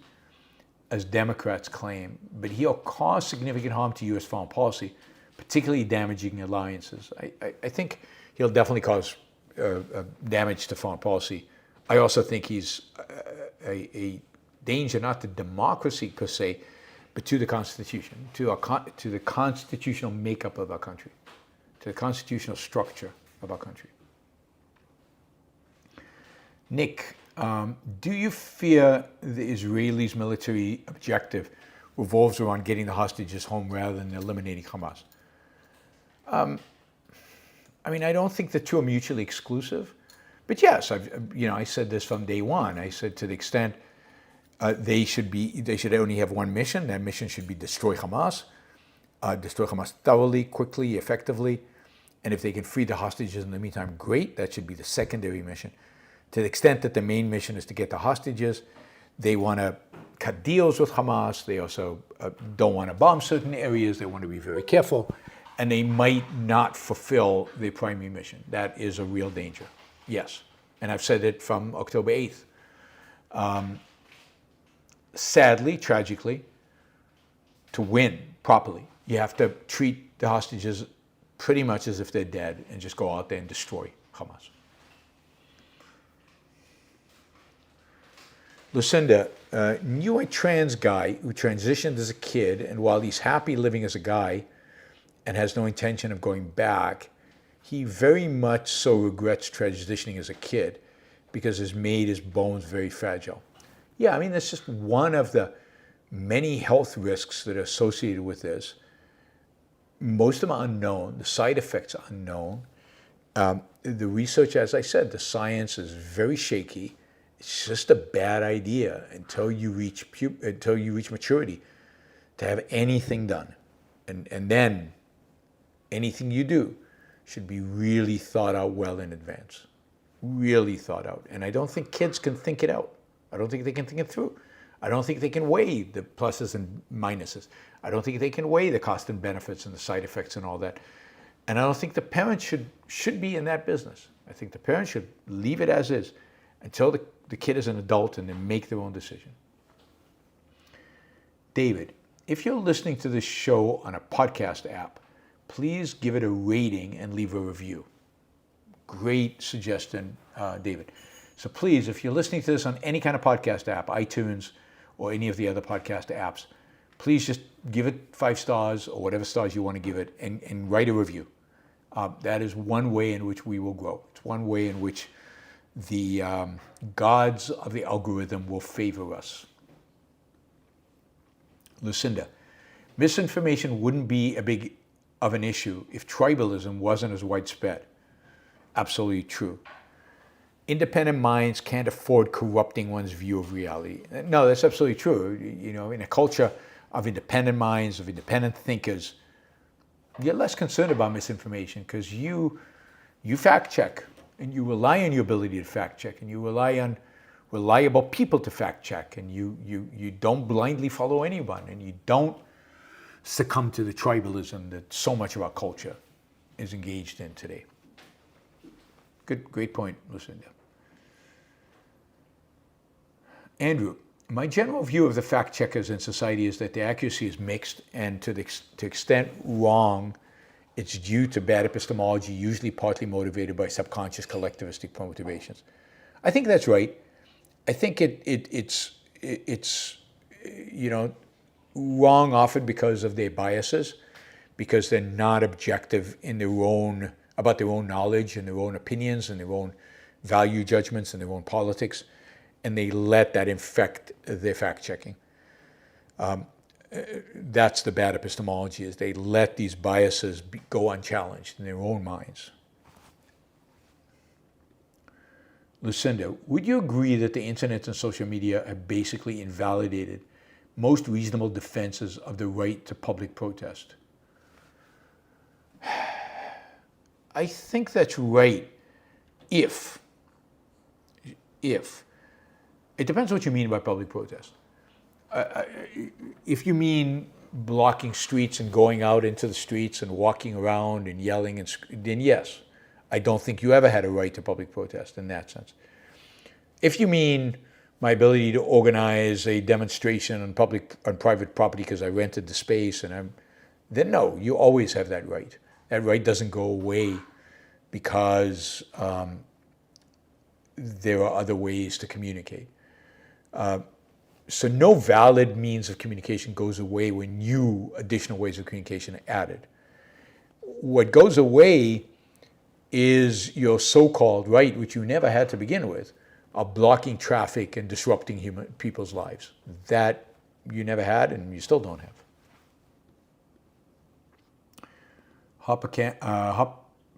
as Democrats claim, but he'll cause significant harm to U.S. foreign policy, particularly damaging alliances. I think he'll definitely cause damage to foreign policy. I also think he's a danger not to democracy per se, but to the Constitution, to the constitutional makeup of our country, to the constitutional structure of our country. Nick, do you fear the Israelis' military objective revolves around getting the hostages home rather than eliminating Hamas? I mean, I don't think the two are mutually exclusive, but yes, I said this from day one. I said to the extent they should only have one mission. That mission should be destroy Hamas thoroughly, quickly, effectively, and if they can free the hostages in the meantime, great. That should be the secondary mission. To the extent that the main mission is to get the hostages, they want to cut deals with Hamas. They also don't want to bomb certain areas. They want to be very careful. And they might not fulfill their primary mission. That is a real danger. Yes. And I've said it from October 8th. Sadly, tragically, to win properly, you have to treat the hostages pretty much as if they're dead and just go out there and destroy Hamas. Lucinda, knew a trans guy who transitioned as a kid, and while he's happy living as a guy and has no intention of going back, he very much so regrets transitioning as a kid because it's made his bones very fragile. Yeah, I mean, that's just one of the many health risks that are associated with this. Most of them are unknown. The side effects are unknown. The research, as I said, the science is very shaky. It's just a bad idea until you reach maturity to have anything done. And then anything you do should be really thought out well in advance. Really thought out. And I don't think kids can think it out. I don't think they can think it through. I don't think they can weigh the pluses and minuses. I don't think they can weigh the cost and benefits and the side effects and all that. And I don't think the parents should be in that business. I think the parents should leave it as is until the kid is an adult and then make their own decision. David, if you're listening to this show on a podcast app, please give it a rating and leave a review. Great suggestion, David. So please, if you're listening to this on any kind of podcast app, iTunes or any of the other podcast apps, please just give it 5 stars or whatever stars you want to give it and write a review. That is one way in which we will grow. It's one way in which the gods of the algorithm will favor us. Lucinda, misinformation wouldn't be a big of an issue if tribalism wasn't as widespread. Absolutely true. Independent minds can't afford corrupting one's view of reality. No, that's absolutely true. You know, in a culture of independent minds, of independent thinkers, you're less concerned about misinformation because you fact check and you rely on your ability to fact check and you rely on reliable people to fact check and you don't blindly follow anyone and you don't succumb to the tribalism that so much of our culture is engaged in today. Great point, Lucinda. Andrew, my general view of the fact checkers in society is that the accuracy is mixed and to the extent wrong, it's due to bad epistemology, usually partly motivated by subconscious collectivistic motivations. I think that's right. I think it's wrong often because of their biases, because they're not objective in about their own knowledge and their own opinions and their own value judgments and their own politics, and they let that infect their fact-checking. That's the bad epistemology, is they let these biases go unchallenged in their own minds. Lucinda, would you agree that the internet and social media have basically invalidated most reasonable defenses of the right to public protest? I think that's right if. It depends what you mean by public protest. If you mean blocking streets and going out into the streets and walking around and yelling, then yes, I don't think you ever had a right to public protest in that sense. If you mean my ability to organize a demonstration on private property because I rented the space, then no, you always have that right. That right doesn't go away because there are other ways to communicate. So no valid means of communication goes away when new additional ways of communication are added. What goes away is your so-called right, which you never had to begin with, of blocking traffic and disrupting people's lives. That you never had and you still don't have.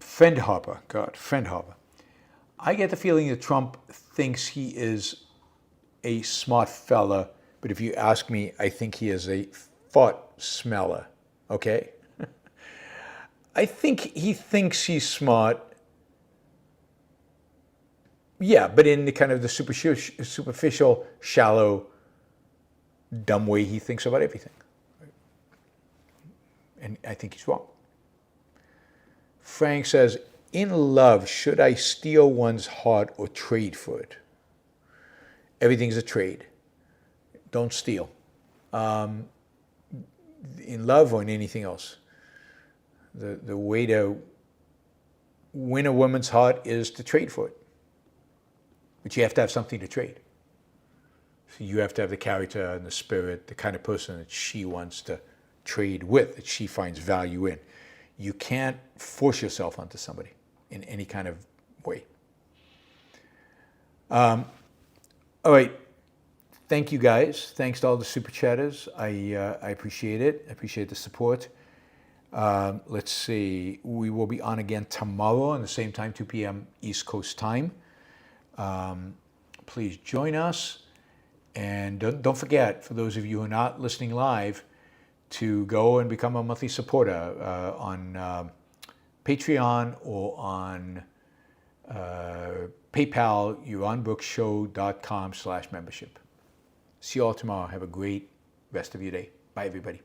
Friend Hopper. I get the feeling that Trump thinks he is a smart fella, but if you ask me, I think he is a Fart Smella, okay? I think he thinks he's smart. Yeah, but in the kind of the superficial, shallow, dumb way he thinks about everything. And I think he's wrong. Frank says, in love, should I steal one's heart or trade for it? Everything's a trade. Don't steal. in love or in anything else. The way to win a woman's heart is to trade for it. But you have to have something to trade. So you have to have the character and the spirit, the kind of person that she wants to trade with, that she finds value in. You can't force yourself onto somebody in any kind of way. All right. Thank you guys. Thanks to all the super chatters. I appreciate it. I appreciate the support. Let's see. We will be on again tomorrow on the same time, 2 p.m. East Coast time. Please join us. And don't forget, for those of you who are not listening live, to go and become a monthly supporter on Patreon or on PayPal, yaronbrookshow.com/membership. See you all tomorrow. Have a great rest of your day. Bye, everybody.